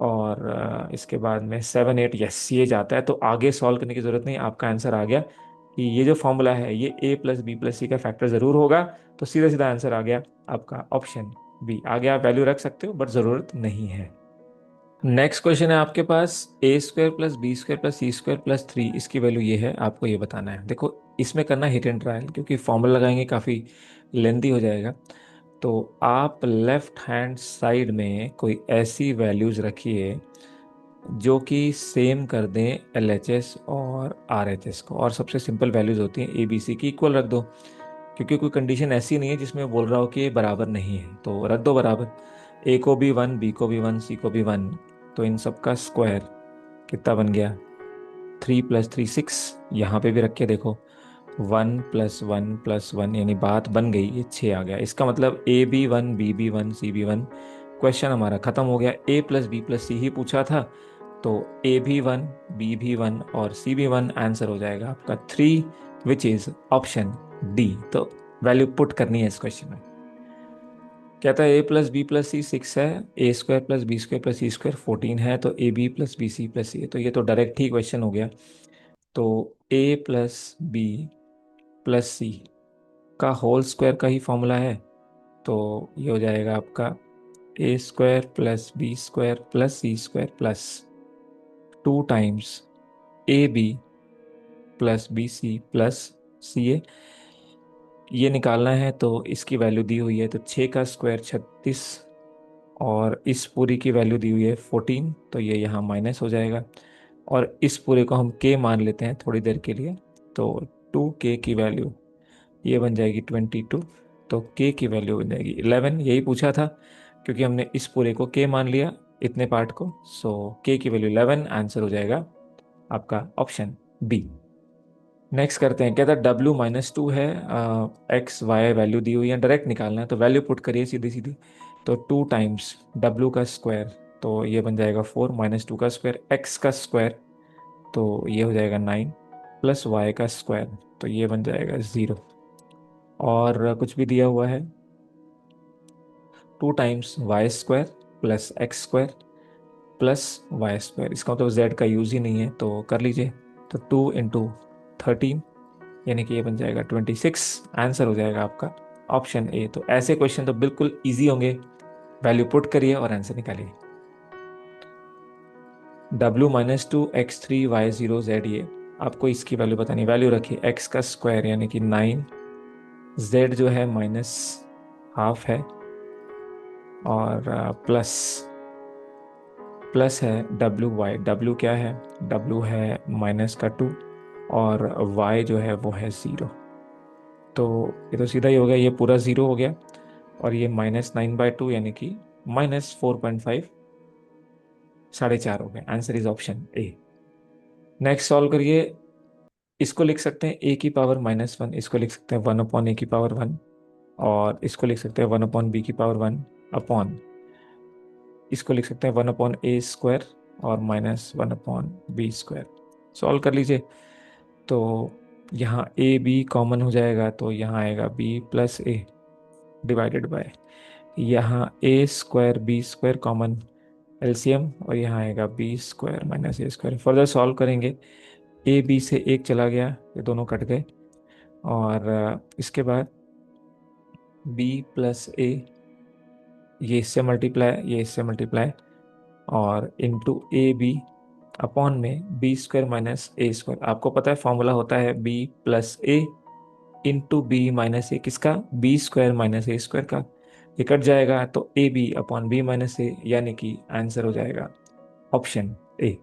और इसके बाद में 7 8, यस ये जाता है। तो आगे सॉल्व करने की जरूरत नहीं, आपका आंसर आ गया कि ये जो फॉर्मूला है ये ए प्लस बी प्लस सी का फैक्टर जरूर होगा। तो सीधा सीधा आंसर आ गया आपका ऑप्शन बी। आगे आप वैल्यू रख सकते हो बट जरूरत नहीं है। नेक्स्ट क्वेश्चन है आपके पास, A square plus B square plus C square plus 3, इसकी वैल्यू ये है, आपको ये बताना है। देखो इसमें करना हिट एंड ट्रायल, क्योंकि फॉर्मूला लगाएंगे काफ़ी लेंदी हो जाएगा। तो आप लेफ्ट हैंड साइड में कोई ऐसी वैल्यूज रखिए जो कि सेम कर दें LHS और RHS को, और सबसे सिंपल वैल्यूज होती हैं ABC की, इक्वल रख दो। क्योंकि कोई कंडीशन ऐसी नहीं है जिसमें बोल रहा हो कि ये बराबर नहीं है, तो रख दो बराबर। A को भी 1, B को भी 1, C को भी 1। तो इन सब का स्क्वायर कितना बन गया? 3 प्लस 3 6। यहाँ पे भी रख के देखो, 1 + 1 + 1, यानी बात बन गई, ये 6 आ गया। इसका मतलब A भी 1, B भी 1, C भी 1। क्वेश्चन हमारा खत्म हो गया। A प्लस बी प्लस सी ही पूछा था, तो A भी 1, B भी 1 और C भी 1। आंसर हो जाएगा आपका 3, विच इज ऑप्शन डी। तो वैल्यू पुट करनी है इस क्वेश्चन में। कहता है A plus B plus C 6 है, ए square plus B square plus C square 14 है, तो A B plus B C plus C है। तो ये तो डायरेक्ट ही क्वेश्चन हो गया। तो A plus B plus C का होल स्क्वायर का ही फॉर्मूला है। तो ये हो जाएगा आपका A square plus B square plus C square plus 2 times A B plus B C plus C A. ये निकालना है तो इसकी वैल्यू दी हुई है, तो 6 का स्क्वायर 36 और इस पूरी की वैल्यू दी हुई है 14, तो ये यहाँ माइनस हो जाएगा। और इस पूरे को हम k मान लेते हैं थोड़ी देर के लिए, तो 2k की वैल्यू ये बन जाएगी 22। तो k की वैल्यू बन जाएगी 11, यही पूछा था क्योंकि हमने इस पूरे को k मान लिया, इतने पार्ट को। सो k की वैल्यू 11, आंसर हो जाएगा आपका ऑप्शन बी। नेक्स्ट करते हैं, कहता है W-2 है, एक्स वाई वैल्यू दी हुई है, डायरेक्ट निकालना है। तो वैल्यू पुट करिए सीधी सीधी। तो 2 टाइम्स W का स्क्वायर, तो ये बन जाएगा 4, -2 का स्क्वायर, एक्स का स्क्वायर तो ये हो जाएगा 9, प्लस वाई का स्क्वायर तो ये बन जाएगा 0। और कुछ भी दिया हुआ है, 2 times y square plus x square plus Y square, इसका मतलब जेड का यूज ही नहीं है, तो कर लीजिए। तो 2 × 13, यानी कि ये बन जाएगा 26। आंसर हो जाएगा आपका ऑप्शन ए। तो ऐसे क्वेश्चन तो बिल्कुल इजी होंगे। वैल्यू पुट करिए और आंसर निकालिए। W-2 x3 y0 z, ये आपको इसकी वैल्यू बतानी। वैल्यू रखिए, x का स्क्वायर यानी कि 9, z जो है -½ है और प्लस प्लस है W क्या है? W है -2 और y जो है वो है 0। तो ये तो सीधा ही हो गया, ये पूरा 0 हो गया और ये -9/2 यानी कि -4.5, 4.5 हो गया। Answer is option A. Next solve करिए। इसको लिख सकते हैं a⁻1, इसको लिख सकते हैं 1/a⁻1 और इसको लिख सकते हैं 1/b⁻1 अपॉन, इसको लिख सकते हैं 1/a² और -1/b²। सॉल्व कर लीजिए। तो यहाँ ए बी कॉमन हो जाएगा, तो यहाँ आएगा b + a डिवाइडेड बाय, यहाँ a² b² कॉमन एलसीएम, और यहाँ आएगा b² - a²। फर्दर सॉल्व करेंगे, ए बी से एक चला गया, ये दोनों कट गए। और इसके बाद b + a ये इससे मल्टीप्लाई, ये इससे मल्टीप्लाई, और इंटू ए बी अपॉन में बी स्क्वायर माइनस ए स्क्वायर। आपको पता है फॉर्मूला होता है B plus A into B minus A, किसका? बी स्क्वायर माइनस ए स्क्वायर का। ये कट जाएगा तो A B upon B minus A, यानी कि आंसर हो जाएगा ऑप्शन ए।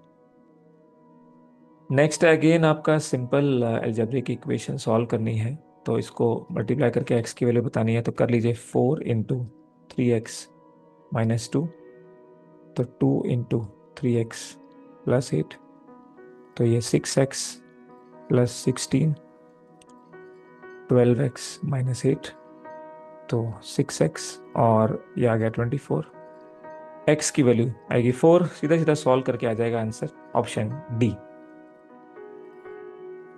नेक्स्ट अगेन आपका सिंपल अलजेब्रिक इक्वेशन सॉल्व करनी है, तो इसको मल्टीप्लाई करके एक्स की वैल्यू बतानी है, तो कर लीजिए 4 इंटू 3x-2, तो 2 इंटू 3x+8, तो ये 6x+16, 12x-8, तो 6x, और ये आ गया 24। x की वैल्यू आएगी 4, सीधा सीधा सॉल्व करके आ जाएगा आंसर ऑप्शन डी।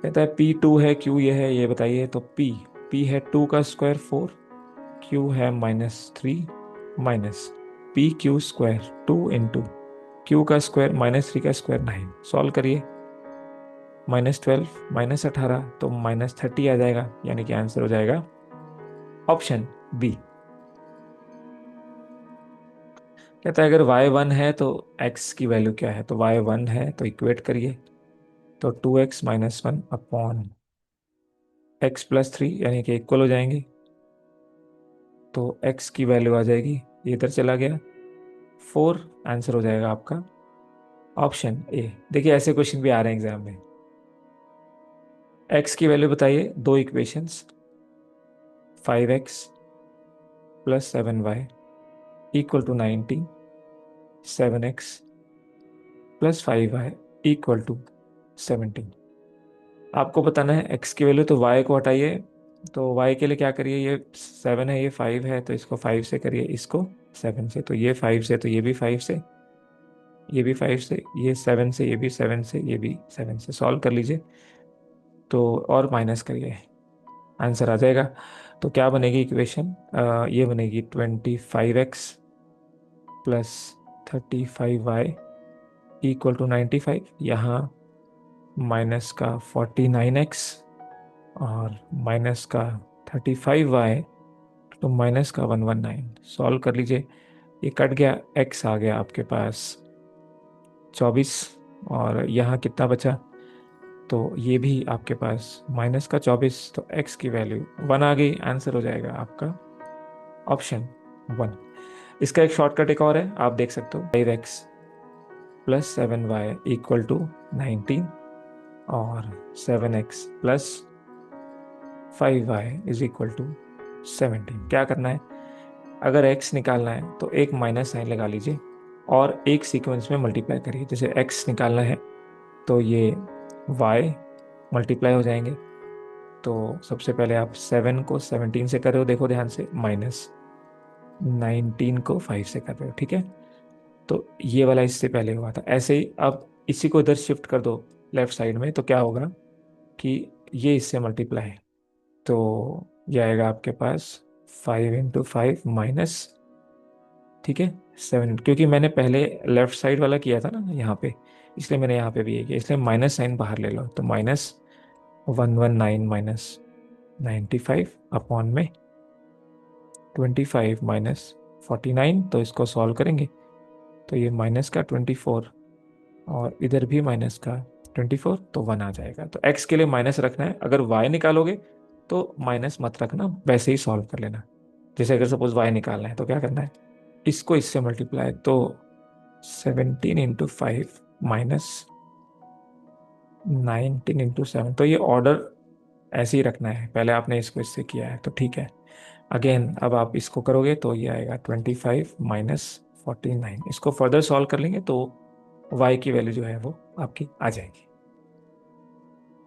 कहता है P2 है, Q ये है, ये बताइए। तो P है 2 का स्क्वायर 4, Q है -3 माइनस PQ² 2 इंटू Q का स्क्वायर -3 का स्क्वायर 9। सॉल्व करिए, -12 -18, तो -30 आ जाएगा, यानी कि आंसर हो जाएगा ऑप्शन बी। कहता है अगर y1 है तो x की वैल्यू क्या है? तो y1 है तो इक्वेट करिए, तो 2x-1 अपॉन x+3, यानी कि इक्वल हो जाएंगे, तो x की वैल्यू आ जाएगी, ये इधर चला गया 4, आंसर हो जाएगा आपका ऑप्शन ए। देखिए ऐसे क्वेश्चन भी आ रहे हैं एग्जाम में। x की वैल्यू बताइए, दो equations, 5x+7y equal to 90, 7x+5y equal to 17। आपको बताना है x की वैल्यू, तो y को हटाइए, तो y के लिए क्या करिए, ये 7 है, ये 5 है, तो इसको 5 से करिए, इसको 7 से, तो ये 5 से, तो ये भी 5 से, ये भी 5 से, ये 7 से, ये भी 7 से, ये भी 7 से। सॉल्व कर लीजिए, तो और माइनस करिए, आंसर आ जाएगा। तो क्या बनेगी इक्वेशन? ये बनेगी 25x+35y इक्वल टू 95। यहाँ माइनस का 49x और माइनस का 35y, तो माइनस का 119। सॉल्व कर लीजिए, ये कट गया, x आ गया आपके पास 24, और यहाँ कितना बचा? तो ये भी आपके पास माइनस का 24, तो x की वैल्यू 1 आ गई, आंसर हो जाएगा आपका ऑप्शन 1। इसका एक शॉर्टकट एक और है, आप देख सकते हो, 5x+7y इक्वल टू 19, और 7x+5y इज इक्वल टू 17। क्या करना है? अगर x निकालना है तो एक माइनस साइन लगा लीजिए और एक सीक्वेंस में मल्टीप्लाई करिए। जैसे x निकालना है तो ये y मल्टीप्लाई हो जाएंगे, तो सबसे पहले आप 7 को 17 से कर रहे हो, देखो ध्यान से, माइनस 19 को 5 से कर रहे हो, ठीक है। तो ये वाला इससे पहले हुआ था, ऐसे ही अब इसी को इधर शिफ्ट कर दो लेफ्ट साइड में, तो क्या होगा कि ये इससे मल्टीप्लाई है, तो ये आएगा आपके पास 5 × 5 माइनस, ठीक है, 7, क्योंकि मैंने पहले लेफ्ट साइड वाला किया था ना यहाँ पे, इसलिए मैंने यहाँ पे भी ये किया, इसलिए माइनस साइन बाहर ले लो, तो -119 माइनस 95 अपॉन में 25 माइनस 49, तो इसको सॉल्व करेंगे तो ये माइनस का 24 और इधर भी माइनस का 24, तो 1 आ जाएगा। तो x के लिए माइनस रखना है, अगर y निकालोगे तो माइनस मत रखना, वैसे ही सॉल्व कर लेना। जैसे अगर सपोज y निकालना है तो क्या करना है, इसको इससे मल्टीप्लाई, तो 17 × 5 माइनस 19 × 7, तो ये ऑर्डर ऐसे ही रखना है, पहले आपने इसको इससे किया है तो ठीक है। अगेन अब आप इसको करोगे तो ये आएगा 25 माइनस 49, इसको फर्दर सॉल्व कर लेंगे तो y की वैल्यू जो है वो आपकी आ जाएगी।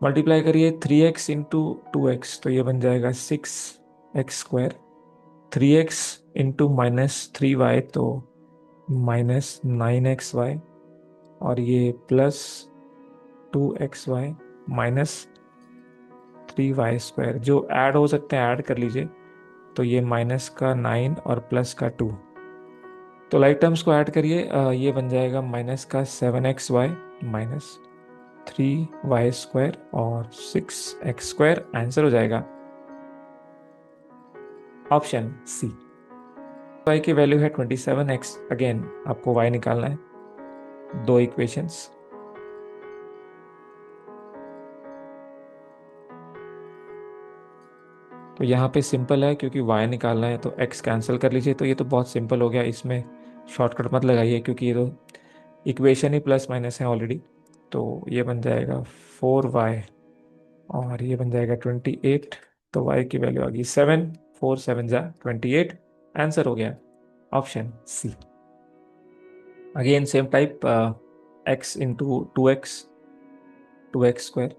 मल्टीप्लाई करिए 3x इंटू 2x, तो ये बन जाएगा 6x², 3x इंटू -3y, तो -9xy, और ये +2xy -3y², जो ऐड हो सकते हैं ऐड कर लीजिए, तो ये माइनस का 9 और प्लस का 2, तो लाइक टर्म्स को ऐड करिए, ये बन जाएगा माइनस का 7xy माइनस 3y² और 6x², आंसर हो जाएगा ऑप्शन सी। y की वैल्यू है 27x। अगेन आपको y निकालना है, दो इक्वेशंस। तो यहाँ पे सिंपल है, क्योंकि y निकालना है तो x कैंसिल कर लीजिए। तो ये तो बहुत सिंपल हो गया, इसमें शॉर्टकट मत लगाइए, क्योंकि ये तो इक्वेशन ही प्लस माइनस है ऑलरेडी। तो ये बन जाएगा 4y और ये बन जाएगा 28। तो y की वैल्यू आ गई 7, 4 7 जा 28। आंसर हो गया option C. Again same type, x into 2x, 2x square,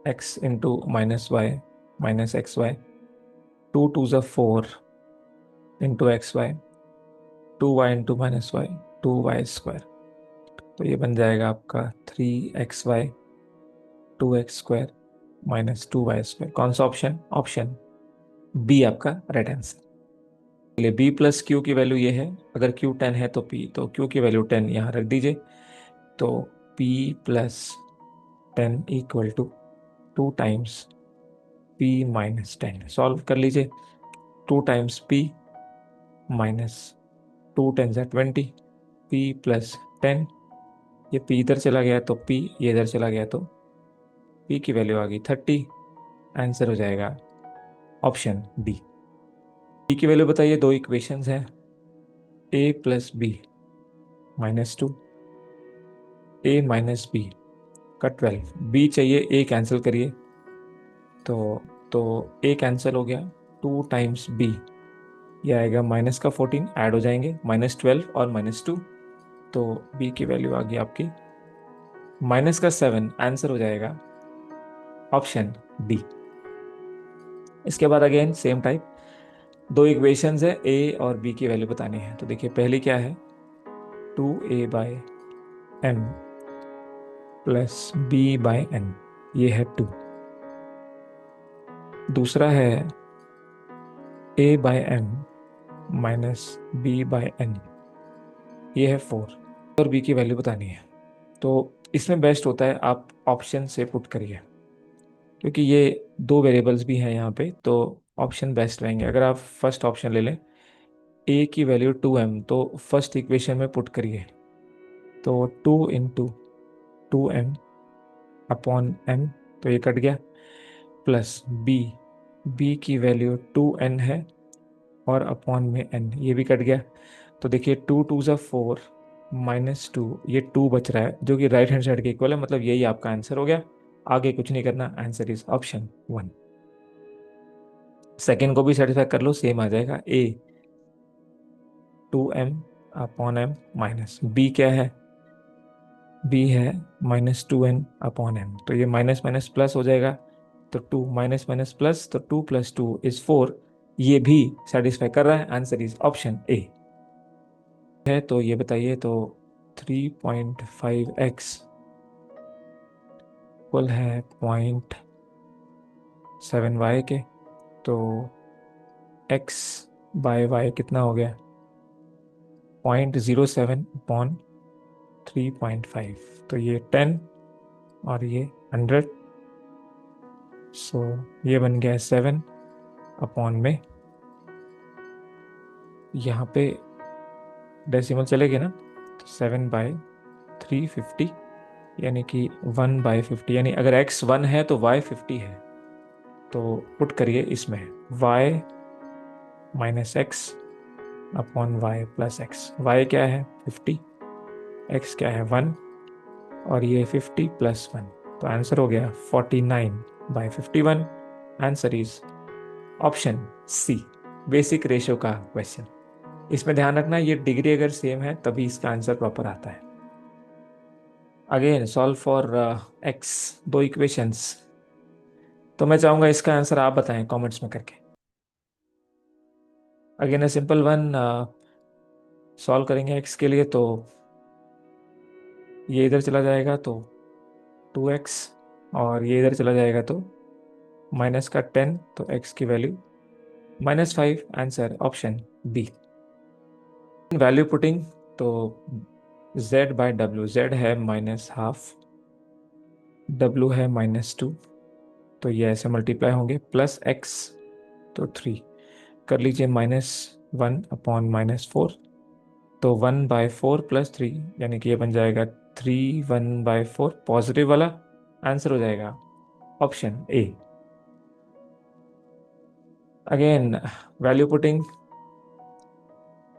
x into minus y minus x y, 2 2 जा 4 into x y, 2y into minus y, 2y square. तो ये बन जाएगा आपका 3xy 2x square minus 2y square. कौन सा option? Option B आपका right answer. चलिए b प्लस क्यू की वैल्यू ये है, अगर q 10 है तो p, तो q की वैल्यू 10 यहाँ रख दीजिए। तो p plus 10 equal to 2 times p minus 10। Solve कर लीजिए। 2 टाइम्स p माइनस 2 10 जा 20, p प्लस 10, ये p इधर चला गया तो p, ये इधर चला गया तो p की वैल्यू आ गई 30। आंसर हो जाएगा ऑप्शन डी। p की वैल्यू बताइए, दो इक्वेशंस हैं, a plus B minus 2, a minus B का 12, b चाहिए, a कैंसिल करिए। तो a कैंसिल हो गया, 2 टाइम्स b, ये आएगा माइनस का 14, ऐड हो जाएंगे माइनस 12 और माइनस 2। तो b की वैल्यू आ गई आपकी माइनस का 7। आंसर हो जाएगा ऑप्शन डी। इसके बाद अगेन सेम टाइप, दो इक्वेशंस है, a और b की वैल्यू बतानी है। तो देखिए पहली क्या है, 2a/m प्लस b/n, ये है 2। दूसरा है a/m माइनस b/n, ये है 4। और b की वैल्यू बतानी है। तो इसमें बेस्ट होता है आप ऑप्शन से पुट करिए, क्योंकि ये दो वेरिएबल्स भी हैं यहाँ पे, तो ऑप्शन बेस्ट रहेंगे। अगर आप फर्स्ट ऑप्शन ले लें, a की वैल्यू 2m, तो फर्स्ट इक्वेशन में पुट करिए। तो 2 इंटू 2m अपॉन m, तो ये कट गया, प्लस b की वैल्यू 2n है और अपॉन में n, ये भी कट गया। तो देखिए 2 2 ज़ा 4 माइनस 2, ये 2 बच रहा है जो कि राइट हैंड साइड के इक्वल है, मतलब यही आपका आंसर हो गया। आगे कुछ नहीं करना, आंसर इज ऑप्शन 1। सेकेंड को भी सेटिस्फाई कर लो, सेम आ जाएगा, a 2m upon m minus b क्या है, b है माइनस 2n अपॉन m, तो ये माइनस माइनस प्लस हो जाएगा। तो 2 माइनस माइनस प्लस, तो 2 प्लस 2 इज 4, ये भी सेटिस्फाई कर रहा है। आंसर इज ऑप्शन ए है। तो ये बताइए, तो 3.5x इक्वल है 0.7y के, तो x बाय y कितना हो गया, 0.07 अपॉन 3.5, तो ये 10 और ये 100। सो ये बन गया 7 अपॉन में, यहाँ पे डेसिमल चलेगी ना, तो 7/350, यानी कि 1/50, यानी अगर x 1 है तो y 50 है। तो पुट करिए इसमें, y minus x upon y plus x. Y क्या है 50, एक्स क्या है 1, और ये 50 प्लस 1, तो आंसर हो गया 49/51। Answer is option C, basic ratio का क्वेश्चन। इसमें ध्यान रखना, ये डिग्री अगर सेम है तभी इसका आंसर प्रॉपर आता है। अगेन सॉल्व फॉर एक्स, दो इक्वेशंस। तो मैं चाहूंगा इसका आंसर आप बताएं कमेंट्स में करके। Again a simple one, solve करेंगे एक्स के लिए, तो ये इधर चला जाएगा तो 2x, और ये इधर चला जाएगा तो माइनस का 10, तो x की value -5। Answer option B. Value putting, तो z/w, z है -12, w है -2, तो ये ऐसे मल्टीप्लाई होंगे, प्लस x, तो 3 कर लीजिए, माइनस 1/-4, तो 1/4 + 3, यानी कि ये बन जाएगा 3 1/4, पॉजिटिव वाला आंसर हो जाएगा ऑप्शन ए। अगेन वैल्यू पुटिंग,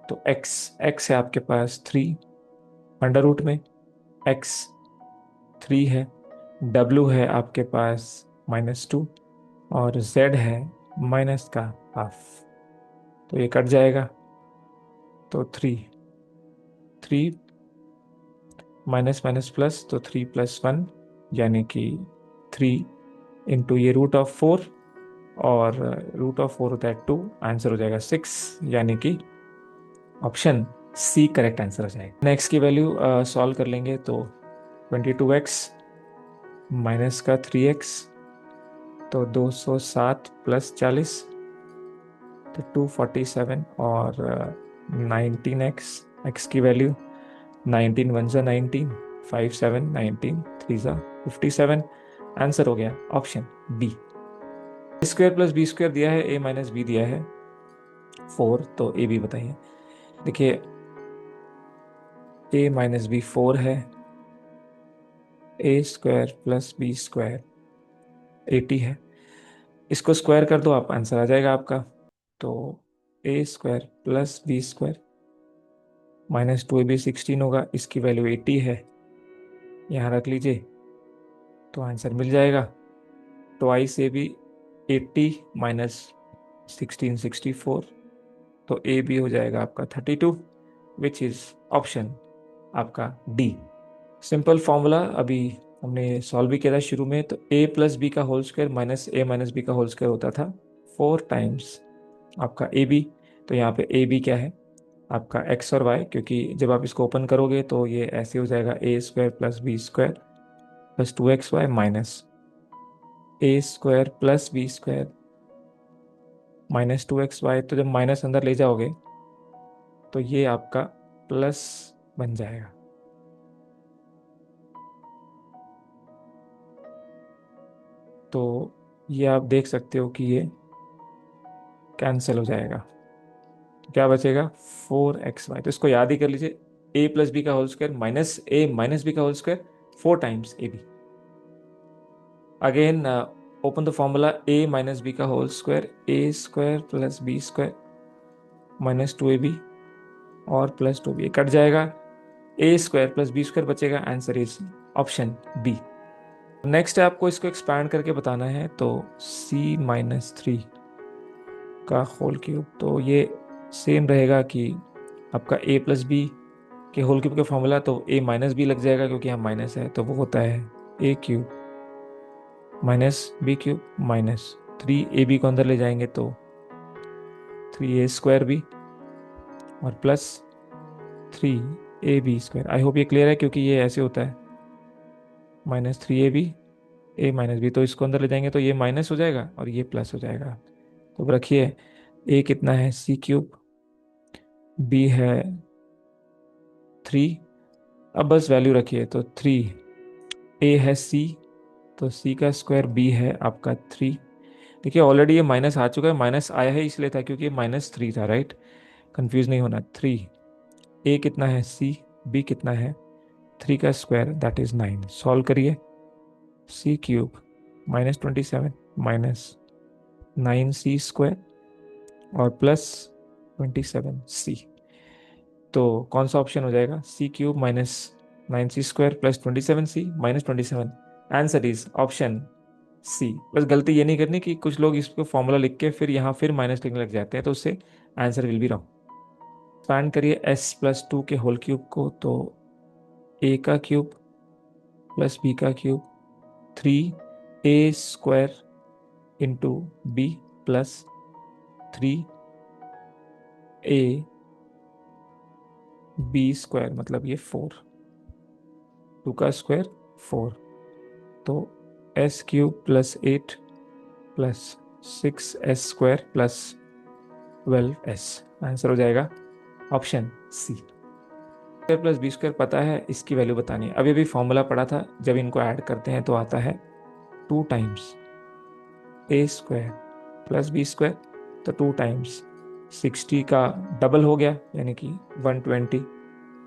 तो x है आपके पास 3, अंडर रूट में x 3 है, w है आपके पास -2, और z है माइनस का हाफ, तो ये कट जाएगा, तो 3 माइनस माइनस प्लस, तो 3 + 1, यानी कि 3 इंटू ये √4, और √4 होता है 2, आंसर हो जाएगा 6, यानी कि ऑप्शन सी करेक्ट आंसर हो जाएगा। नेक्स्ट की वैल्यू सॉल्व कर लेंगे, तो 22x माइनस का 3x, तो 207 + 40, तो 247, और 19x, x की वैल्यू 19 1 ज़ा 19, 5 7 19, 3 ज़ा 57, आंसर हो गया option B. Square plus B square दिया है, a माइनस बी दिया है 4, तो ए बी बताइए। देखिए a माइनस बी 4 है, a square plus B square 80 है, इसको स्क्वायर कर दो आप, आंसर आ जाएगा आपका। तो a square plus B square -2ab 16 होगा, इसकी वैल्यू 80 है, यहाँ रख लीजिए, तो आंसर मिल जाएगा। ट्वाइस ए बी 80 -16 64, तो ए बी हो जाएगा आपका 32, विच इज ऑप्शन आपका डी। सिंपल फॉर्मूला अभी हमने सॉल्व भी किया था शुरू में, तो a + b का whole square minus a - b का होल स्क्वायर होता था 4 टाइम्स आपका ए बी। तो यहाँ पे ए बी क्या है आपका x और y, क्योंकि जब आप इसको ओपन करोगे तो ये ऐसे हो जाएगा a square plus B square plus 2xy minus a square plus B square minus 2xy, तो जब माइनस अंदर ले जाओगे तो ये आपका प्लस बन जाएगा। तो ये आप देख सकते हो कि ये कैंसिल हो जाएगा, तो क्या बचेगा 4xy, तो इसको याद ही कर लीजिए, a + b का whole square minus a - b का whole square 4 times A B. Again open the formula, a - b का whole square a square plus B square -2ab और प्लस 2b, कट जाएगा, a square plus B square बचेगा, answer is option B. Next है आपको इसको expand करके बताना है, तो c-3 का होल क्यूब, तो ये सेम रहेगा कि आपका a + b के होल क्यूब का फॉर्मूला, तो a - b लग जाएगा, क्योंकि यहाँ माइनस है, तो वो होता है a³ - b³ -3ab को अंदर ले जाएंगे तो 3a² और प्लस 3ab²। आई होप ये क्लियर है, क्योंकि ये ऐसे होता है -3ab a - b, तो इसको अंदर ले जाएंगे तो ये माइनस हो जाएगा और ये प्लस हो जाएगा। तो अब रखिए, a कितना है c³, b है 3, अब बस वैल्यू रखिए, तो 3, a है c, तो c का स्क्वायर b है आपका 3। देखिए ऑलरेडी ये माइनस आ चुका है, माइनस आया है इसलिए था क्योंकि -3 था, राइट, कंफ्यूज नहीं होना। 3, a कितना है c, b कितना है 3 का स्क्वायर दैट इज 9, सॉल्व करिए, c³ -27 -9c² और प्लस 27c, तो कौन सा ऑप्शन हो जाएगा, c³ -9c² plus 27c -27, answer is option C. बस गलती ये नहीं करनी कि कुछ लोग इसको फॉर्मूला लिख के फिर यहाँ फिर माइनस लिखने लग जाते हैं, तो उससे answer will be wrong. Expand करिए s + 2 के होल क्यूब को, तो a का क्यूब प्लस b का cube 3a² into b plus 3ab², मतलब ये 4, 2 का स्क्वायर 4, तो s³ plus 8 plus 6s² plus 12s, answer हो जाएगा ऑप्शन सी। स्क्वायर प्लस b² पता है, इसकी वैल्यू बतानी है। अभी अभी फॉर्मूला पढ़ा था, जब इनको ऐड करते हैं तो आता है 2 टाइम्स a² प्लस b², तो 2 टाइम्स 60 का डबल हो गया, यानी कि 120।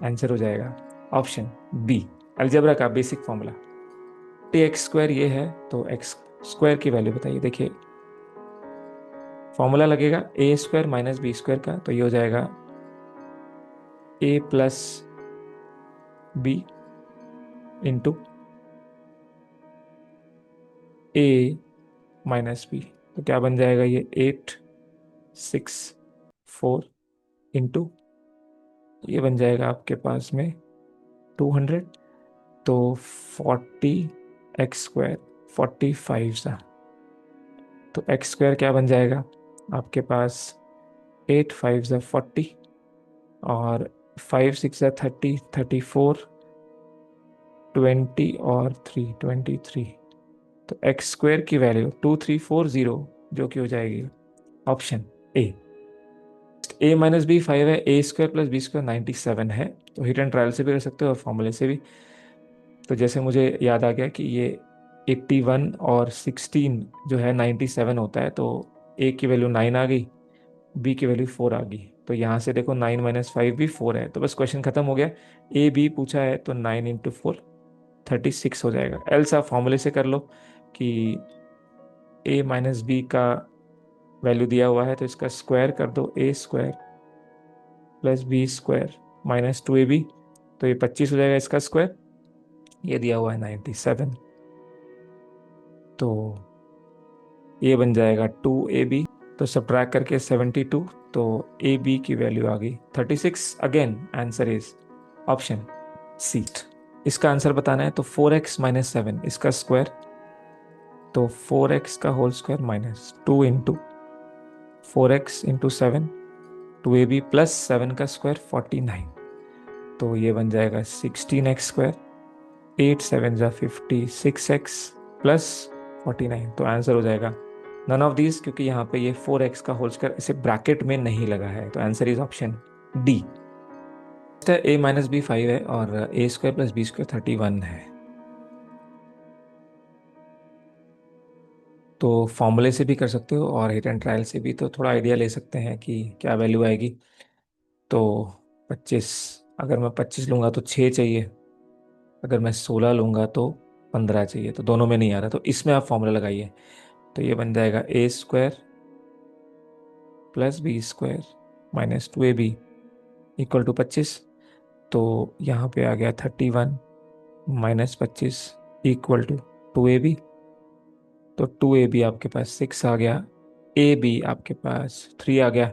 आंसर हो जाएगा ऑप्शन बी, अलजेब्रा का basic formula. T x square ये है, तो एक्स स्क्वायर की वैल्यू बताइए। देखिए फॉर्मूला लगेगा ए स्क्वायर माइनस बी स्क्वायर का, तो ये हो जाएगा A plus B into A minus B. तो क्या बन जाएगा ये 864 इंटू ये बन जाएगा आपके पास में 200, तो 40 x स्क्वायर 45 सा। तो एक्स स्क्वायर क्या बन जाएगा आपके पास, 8 5 ज़ा 40 और 5 6 ज़ा 30, 34, 20 और 3 23। तो एक्स स्क्वायर की वैल्यू 2340, जो कि हो जाएगी option A. A minus b 5 है, ए स्क्वायर प्लस बी स्क्वायर 97 है। तो हिट एंड ट्रायल से भी कर सकते हो और फॉर्मूले से भी। तो जैसे मुझे याद आ गया कि ये 81 और 16 जो है 97 होता है, तो ए की वैल्यू 9 आ गई, बी की वैल्यू 4 आ गई। तो यहाँ से देखो 9 - 5 भी 4 है, तो बस क्वेश्चन खत्म हो गया। ए बी पूछा है तो 9 × 4 36 हो जाएगा। एल्स आप फॉर्मूले से कर लो कि ए माइनस बी का वैल्यू दिया हुआ है, तो इसका स्क्वायर कर दो, A square plus B square minus 2ab, तो ये 25 हो जाएगा इसका स्क्वायर। ये दिया हुआ है 97, तो ये बन जाएगा 2ab। तो सब्ट्रैक्ट करके 72, तो ए बी की वैल्यू आ गई 36। Again answer is option C. इसका आंसर बताना है तो 4x - 7 इसका स्क्वायर, तो 4x का whole square minus 2 into 4x × 7, 2ab plus 7 का स्क्वायर 49। तो ये बन जाएगा 16x स्क्वायर, 8 7 ज़ा 50, 6x प्लस 49। तो आंसर हो जाएगा नन ऑफ दीज, क्योंकि यहाँ पे ये 4x का होल स्क्वायर इसे ब्रैकेट में नहीं लगा है। तो answer is option D. A minus b 5 है और ए स्क्वायर प्लस बी स्क्वायर 31 है। तो फॉर्मूले से भी कर सकते हो और हिट एंड ट्रायल से भी, तो थोड़ा आइडिया ले सकते हैं कि क्या वैल्यू आएगी। तो 25, अगर मैं 25 लूँगा तो 6 चाहिए, अगर मैं 16 लूँगा तो 15 चाहिए। तो दोनों में नहीं आ रहा, तो इसमें आप फॉर्मूला लगाइए। तो ये बन जाएगा A square plus B square minus 2ab equal to 25। तो यहाँ पे आ गया 31 माइनस 25 इक्वल टू 2ab। तो 2ab आपके पास 6 आ गया, ए बी आपके पास 3 आ गया।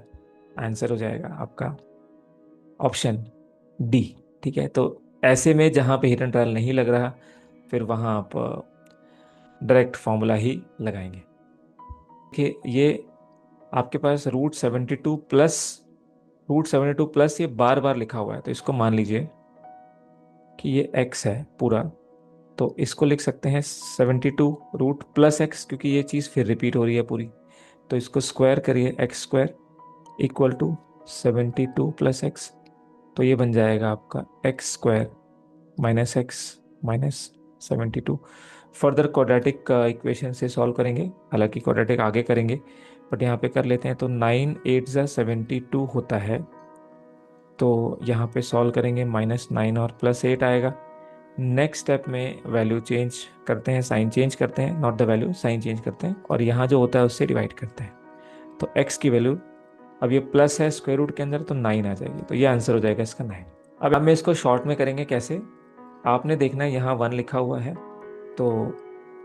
आंसर हो जाएगा आपका ऑप्शन डी। ठीक है, तो ऐसे में जहाँ पे हिट एंड ट्रायल नहीं लग रहा, फिर वहाँ आप डायरेक्ट फॉर्मूला ही लगाएंगे। देखिए ये आपके पास √72 प्लस ये बार बार लिखा हुआ है, तो इसको मान लीजिए कि ये x है पूरा। तो इसको लिख सकते हैं 72 रूट प्लस एक्स, क्योंकि ये चीज़ फिर रिपीट हो रही है पूरी। तो इसको स्क्वायर करिए, x square equal to 72 plus x. तो ये बन जाएगा आपका x square minus x minus 72। Further quadratic equation से सॉल्व करेंगे, हालांकि क्वाड्रेटिक आगे करेंगे, बट यहाँ पे कर लेते हैं। तो 9 8 ज़ा 72 होता है, तो यहाँ पे सॉल्व करेंगे, -9 और +8 आएगा। नेक्स्ट स्टेप में वैल्यू चेंज करते हैं, साइन चेंज करते हैं, not the value, sign change करते हैं, और यहाँ जो होता है उससे डिवाइड करते हैं। तो x की वैल्यू, अब ये प्लस है स्क्वायर रूट के अंदर, तो 9 आ जाएगी। तो ये आंसर हो जाएगा इसका 9। अब हम इसको शॉर्ट में करेंगे कैसे, आपने देखना है यहाँ 1 लिखा हुआ है, तो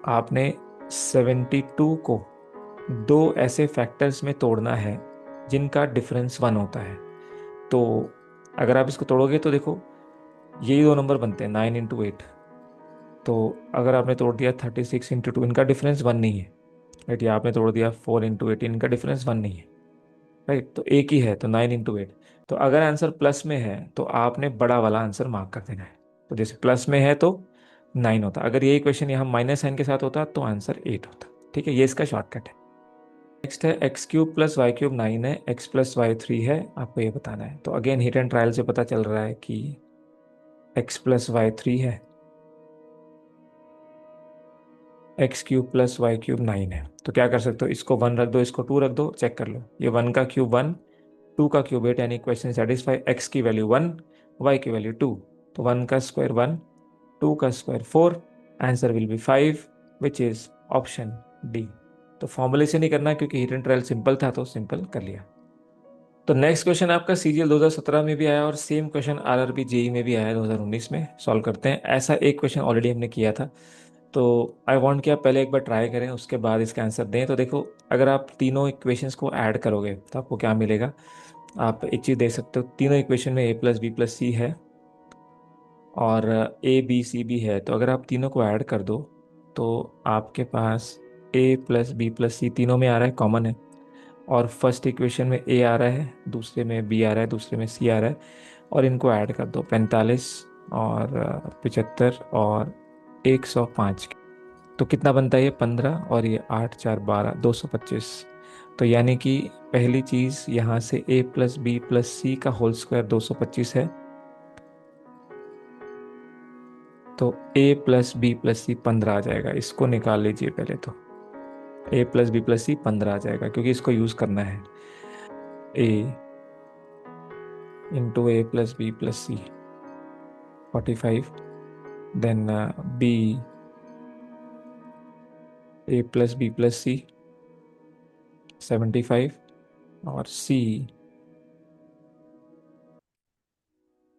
आपने 72 को दो ऐसे फैक्टर्स में तोड़ना है जिनका डिफरेंस 1 होता है। तो अगर आप इसको तोड़ोगे तो देखो यही दो नंबर बनते हैं, 9 × 8। तो अगर आपने तोड़ दिया 36 × 2, इनका डिफरेंस 1 नहीं है, राइट। या आपने तोड़ दिया 4 × 18, इनका डिफरेंस 1 नहीं है, राइट। तो एक ही है, तो 9 × 8। तो अगर आंसर प्लस में है तो आपने बड़ा वाला आंसर मार्क कर देना है। तो जैसे प्लस में है तो 9 होता, अगर यही क्वेश्चन यहाँ माइनस साइन के साथ होता तो आंसर 8 होता। ठीक है, ये इसका शॉर्टकट है। नेक्स्ट है x³ + y³ 9 है, x + y 3 है, आपको ये बताना है। तो अगेन हिट एंड ट्रायल से पता चल रहा है कि x + y 3 है, x³ + y³ 9 है। तो क्या कर सकते हो, इसको 1 रख दो, इसको 2 रख दो, चेक कर लो। ये 1 का क्यूब 1, 2 का क्यूब 8, यानी क्वेश्चन सेटिस्फाई। x की वैल्यू 1, y की वैल्यू 2, तो 1 का स्क्वायर 1, 2 का square 4, answer will be 5, which is option D. तो फॉर्मूले से नहीं करना क्योंकि हिट एंड ट्रायल सिंपल था, तो सिंपल कर लिया। तो नेक्स्ट क्वेश्चन आपका सीजीएल 2017 में भी आया और सेम क्वेश्चन आरआरबी जेई में भी आया 2019 में। सॉल्व करते हैं। ऐसा एक क्वेश्चन ऑलरेडी हमने किया था, तो आई वांट कि आप पहले एक बार ट्राई करें, उसके बाद इसका आंसर दें। तो देखो, अगर आप तीनों इक्वेशंस को ऐड करोगे तो आपको क्या मिलेगा। आप एक चीज़ देख सकते हो, तीनों इक्वेशन में a plus B plus C है और ए बी सी भी है। तो अगर आप तीनों को ऐड कर दो तो आपके पास a प्लस बी प्लस सी तीनों में आ रहा है, कॉमन है। और फर्स्ट इक्वेशन में a आ रहा है, दूसरे में b आ रहा है, दूसरे में c आ रहा है। और इनको ऐड कर दो, 45 और 75 और 105। तो कितना बनता है ये 15, और ये 8 4 12, 225। तो यानी कि पहली चीज़ यहाँ से a plus B plus C का होल स्क्वायर 225 है। तो a plus B plus C 15 आ जाएगा। इसको निकाल लीजिए पहले। तो a plus B plus C 15 आ जाएगा क्योंकि इसको यूज़ करना है। a into A plus B plus C 45, then b a plus B plus C 75 और c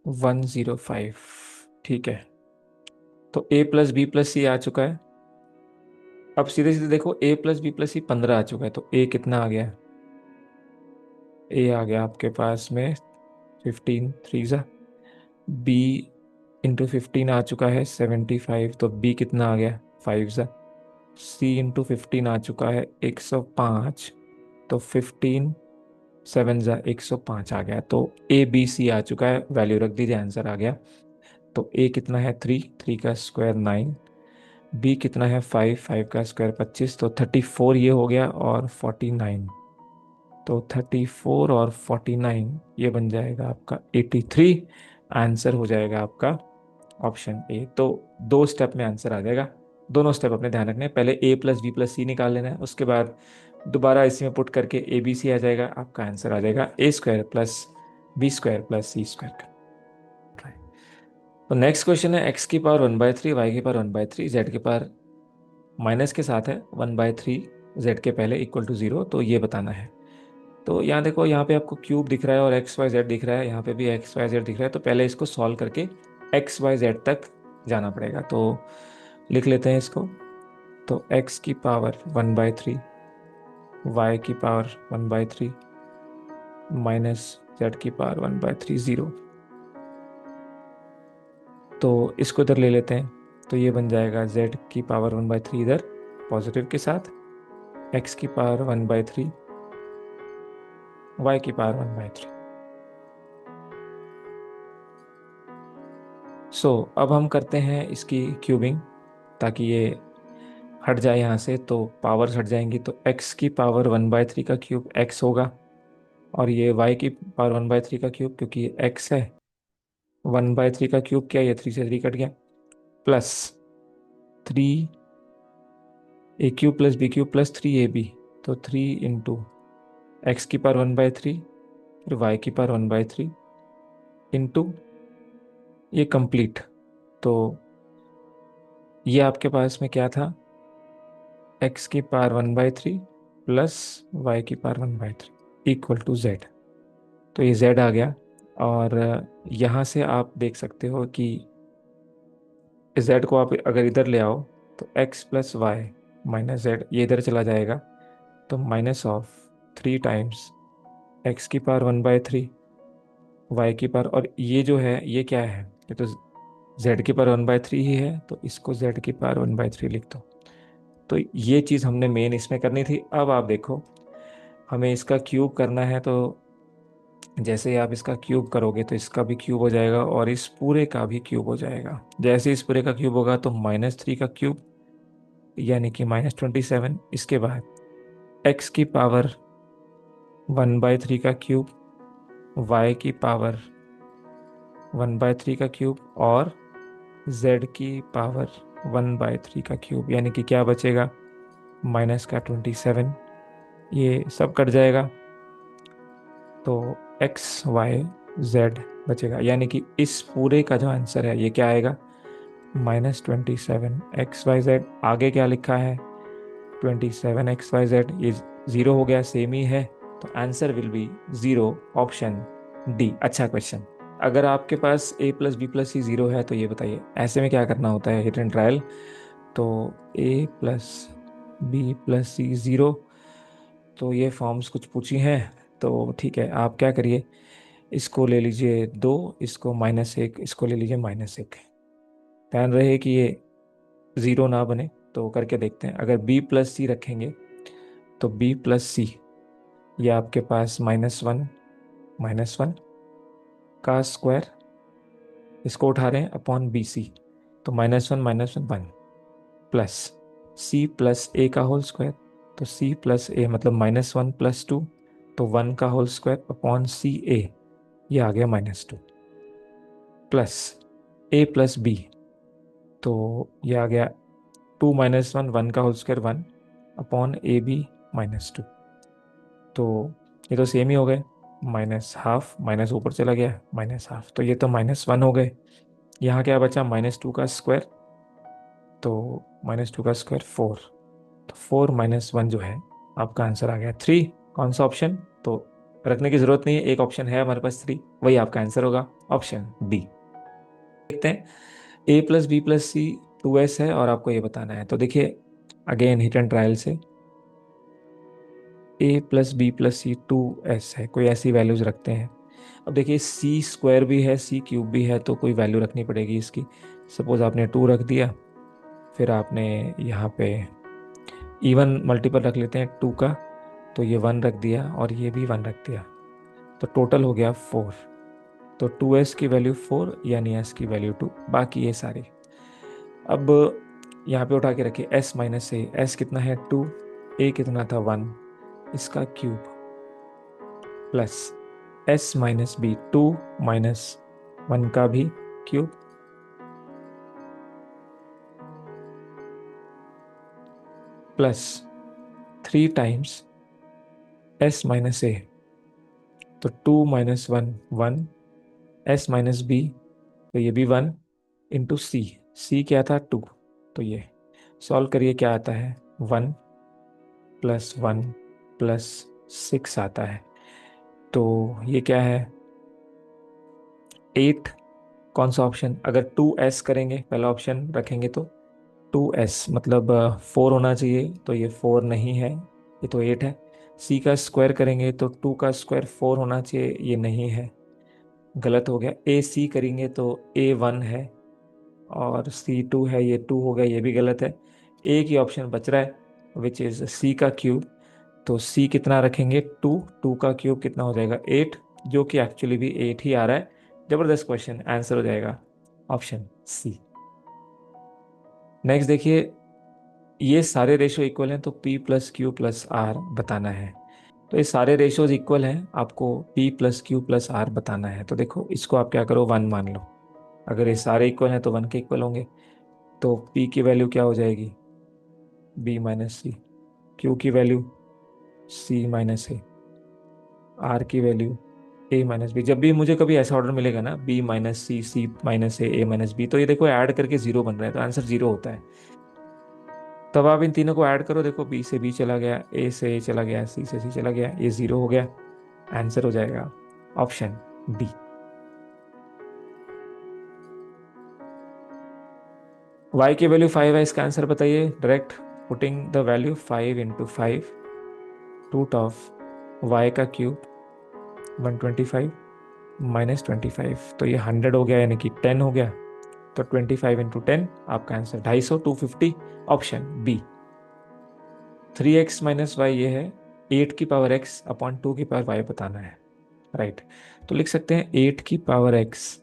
105। ठीक है, तो a plus B plus C आ चुका है। अब सीधे सीधे देखो, a plus B plus C 15 आ चुका है, तो a कितना आ गया। a आ गया आपके पास में 15 3 ज़ा। b इंटू 15 आ चुका है 75, तो b कितना आ गया 5 ज़ा। c इंटू 15 आ चुका है 105, तो 15 7 ज़ा 105 आ गया। तो a b c आ चुका है, वैल्यू रख दीजिए, आंसर आ गया। तो a कितना है 3, 3 का स्क्वायर 9, b कितना है 5, 5 का स्क्वायर 25, तो 34 ये हो गया और 49। तो 34 और 49 ये बन जाएगा आपका 83। आंसर हो जाएगा आपका ऑप्शन ए। तो दो स्टेप में आंसर आ जाएगा। दोनों स्टेप अपने ध्यान रखने हैं, पहले a प्लस बी प्लस सी निकाल लेना है, उसके बाद दोबारा इसी में पुट करके ए बी सी आ जाएगा, आपका आंसर आ जाएगा A square plus B square plus C square का। तो नेक्स्ट क्वेश्चन है x की पावर 1/3, y की पावर 1/3, z की पावर माइनस के साथ है 1/3, z के पहले इक्वल टू 0, तो ये बताना है। तो यहाँ देखो, यहाँ पे आपको क्यूब दिख रहा है और एक्स वाई जेड दिख रहा है, यहाँ पे भी एक्स वाई जेड दिख रहा है। तो पहले इसको सॉल्व करके एक्स वाई जेड तक जाना पड़ेगा। तो लिख लेते हैं इसको। तो एक्स की पावर 1/3, वाई की पावर 1/3 माइनस जेड की पावर 1/3 0। तो इसको इधर ले लेते हैं, तो ये बन जाएगा जेड की पावर 1/3 इधर पॉजिटिव के साथ, एक्स की पावर 1/3, वाई की पावर 1/3। सो अब हम करते हैं इसकी क्यूबिंग, ताकि ये हट जाए यहाँ से, तो पावर्स हट जाएंगी। तो x की पावर 1/3 का क्यूब x होगा, और ये y की पावर 1/3 का क्यूब, क्योंकि ये x है, 1/3 का क्यूब क्या, ये 3 से 3 कट गया, plus 3a³ plus b³ plus 3ab। तो 3 इंटू एक्स की पावर 1/3 फिर y की पावर 1/3 इंटू ये कंप्लीट। तो ये आपके पास में क्या था, x की पावर 1/3 प्लस y की पावर 1/3 इक्वल टू z। तो ये z आ गया। और यहाँ से आप देख सकते हो कि z को आप अगर इधर ले आओ तो x plus y minus z, ये इधर चला जाएगा। तो माइनस ऑफ 3 टाइम्स x की पावर 1/3 y की पावर, और ये जो है ये क्या है, ये तो z की पावर 1/3 ही है, तो इसको z की पावर 1/3 लिख दो। तो ये चीज़ हमने मेन इसमें करनी थी। अब आप देखो, हमें इसका क्यूब करना है, तो जैसे ही आप इसका क्यूब करोगे तो इसका भी क्यूब हो जाएगा और इस पूरे का भी क्यूब हो जाएगा। जैसे इस पूरे का क्यूब होगा तो -3 का क्यूब यानी कि -27। इसके बाद x की पावर 1/3 का क्यूब, y की पावर 1/3 का क्यूब और z की पावर 1/3 का क्यूब, यानी कि क्या बचेगा, -27। ये सब कट जाएगा। तो एक्स वाई जेड बचेगा, यानी कि इस पूरे का जो आंसर है ये क्या आएगा, -27 XYZ। आगे क्या लिखा है, 27 XYZ, ये जीरो हो गया, सेम ही है, तो answer will be zero, option D. अच्छा क्वेश्चन। अगर आपके पास a+b+c जीरो है तो ये बताइए ऐसे में क्या करना होता है, हिट एंड ट्रायल। तो a+b+c जीरो, तो ये फॉर्म्स कुछ पूछी हैं, तो ठीक है आप क्या करिए, इसको ले लीजिए 2, इसको -1, इसको ले लीजिए -1। ध्यान रहे कि ये ज़ीरो ना बने, तो करके देखते हैं। अगर b+c रखेंगे तो b+c, ये आपके पास -1 का स्क्वायर, इसको उठा रहे हैं अपॉन BC, तो -1 प्लस C+a का होल स्क्वायर, तो C+a मतलब -1 + 2, तो 1 का होल स्क्वायर अपॉन CA, ये आ गया -2, प्लस a+b, तो ये आ गया 2 - 1, 1 का होल स्क्वायर 1 अपॉन AB -2, तो ये तो सेम ही हो गए, -½ माइनस ऊपर चला गया -½ तो ये तो -1 हो गए। यहाँ क्या बचा, -2 का स्क्वायर, तो -2 का स्क्वायर 4, तो 4 - 1 जो है आपका आंसर आ गया 3। कौन सा ऑप्शन, तो रखने की जरूरत नहीं है, एक ऑप्शन है हमारे पास 3, वही आपका आंसर होगा, ऑप्शन डी। देखते हैं, a+b+c 2s है और आपको ये बताना है, तो देखिए अगेन हिट एंड ट्रायल से, a+b+c 2s है, कोई ऐसी वैल्यूज रखते हैं। अब देखिए c² भी है, c³ भी है, तो कोई वैल्यू रखनी पड़ेगी इसकी। सपोज आपने 2 रख दिया, फिर आपने यहाँ पे इवन मल्टीपल रख लेते हैं 2 का, तो ये 1 रख दिया और ये भी 1 रख दिया, तो टोटल हो गया 4। तो 2s की वैल्यू 4, यानी s की वैल्यू 2, बाकी ये सारी। अब यहाँ पे उठा के रखिए s - a, s कितना है 2, a कितना था 1, इसका क्यूब, प्लस s - b 2 - 1 का भी cube, plus 3 times s - a, तो 2 - 1 1, s - b, तो ये भी 1 इंटू c क्या था 2, तो ये सॉल्व करिए क्या आता है, 1 + 1 + 6 आता है, तो ये क्या है 8। कौन सा ऑप्शन, अगर 2s करेंगे पहला ऑप्शन रखेंगे तो 2s मतलब 4 होना चाहिए, तो ये 4 नहीं है, ये तो 8 है। c का स्क्वायर करेंगे तो 2 का स्क्वायर 4 होना चाहिए, ये नहीं है, गलत हो गया। ac करेंगे तो a1 है और C2 है, ये 2 हो गया, ये भी गलत है। एक ही ऑप्शन बच रहा है विच इज C का क्यूब, तो C कितना रखेंगे 2, 2 का क्यूब कितना हो जाएगा 8, जो कि एक्चुअली भी 8 ही आ रहा है। जबरदस्त क्वेश्चन, आंसर हो जाएगा ऑप्शन सी। नेक्स्ट देखिए, ये सारे रेशो इक्वल हैं तो P+Q+R बताना है, तो ये सारे रेशोज इक्वल हैं, आपको P+Q+R बताना है। तो देखो इसको आप क्या करो 1 मान लो, अगर ये सारे इक्वल हैं तो 1 के इक्वल होंगे, तो P की वैल्यू क्या हो जाएगी B - C, Q की वैल्यू C - A, R की वैल्यू A - B। जब भी मुझे कभी ऐसा ऑर्डर मिलेगा ना B - C, C - A, A - B, तो ये देखो ऐड करके जीरो बन रहा है, तो आंसर जीरो होता है। तब आप इन तीनों को ऐड करो, देखो B से B चला गया, A से A चला गया, C से C चला गया, ये जीरो हो गया, आंसर हो जाएगा ऑप्शन डी। Y की वैल्यू 5 है, इसका आंसर बताइए direct, putting the value 5 × 5, root of y का क्यूब 125 -25, तो ये 100 हो गया, यानी कि 10 हो गया, तो 25 × 10 आपका answer 250, 250, option B. 3x - y ये है 8 की पावर x अपॉन 2 की पावर y बताना है, राइट। तो लिख सकते हैं 8 की पावर x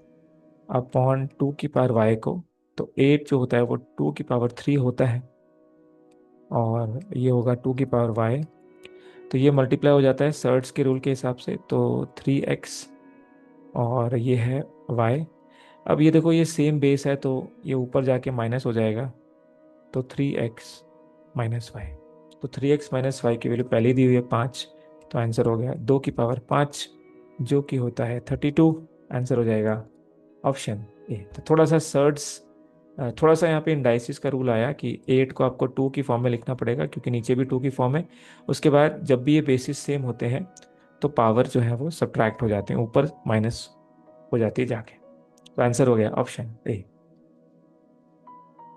अपॉन 2 की पावर y को, तो 8 जो होता है वो 2 की पावर 3 होता है, और ये होगा 2 की पावर y, तो ये मल्टीप्लाई हो जाता है सर्ट्स के रूल के हिसाब से, तो 3x और ये है y। अब ये देखो ये सेम बेस है, तो ये ऊपर जाके माइनस हो जाएगा, तो 3x - y, तो 3x - y की वैल्यू पहले दी हुई है 5, तो आंसर हो गया 2 की पावर 5 जो कि होता है 32। आंसर हो जाएगा ऑप्शन ए। तो थोड़ा सा सर्ड्स, थोड़ा सा यहाँ पे इंडाइसिस का रूल आया कि 8 को आपको 2 की फॉर्म में लिखना पड़ेगा, क्योंकि नीचे भी 2 की फॉर्म है। उसके बाद जब भी ये बेसिस सेम होते हैं तो पावर जो है वो सब्ट्रैक्ट हो जाते हैं, ऊपर माइनस हो जाती है जाके। तो आंसर हो गया ऑप्शन ए।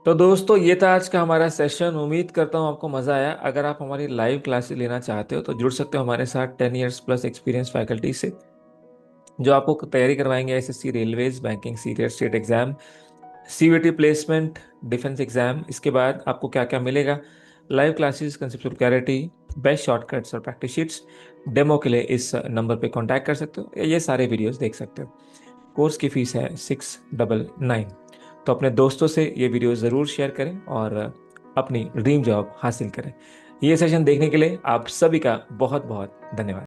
तो दोस्तों ये था आज का हमारा सेशन। उम्मीद करता हूँ आपको मज़ा आया। अगर आप हमारी लाइव क्लासेस लेना चाहते हो तो जुड़ सकते हो हमारे साथ 10 इयर्स प्लस एक्सपीरियंस फैकल्टी से, जो आपको तैयारी करवाएंगे एसएससी, रेलवेज, बैंकिंग, सीरियर state exam, CVT placement, defence exam. इसके बाद आपको क्या क्या मिलेगा, live classes, conceptual clarity, best shortcuts और प्रैक्टिस शीट्स। डेमो के लिए इस नंबर पे कांटेक्ट कर सकते हो, ये सारे वीडियोस देख सकते हो। कोर्स की फीस है 699। तो अपने दोस्तों से ये वीडियो ज़रूर शेयर करें और अपनी ड्रीम जॉब हासिल करें। ये सेशन देखने के लिए आप सभी का बहुत बहुत धन्यवाद।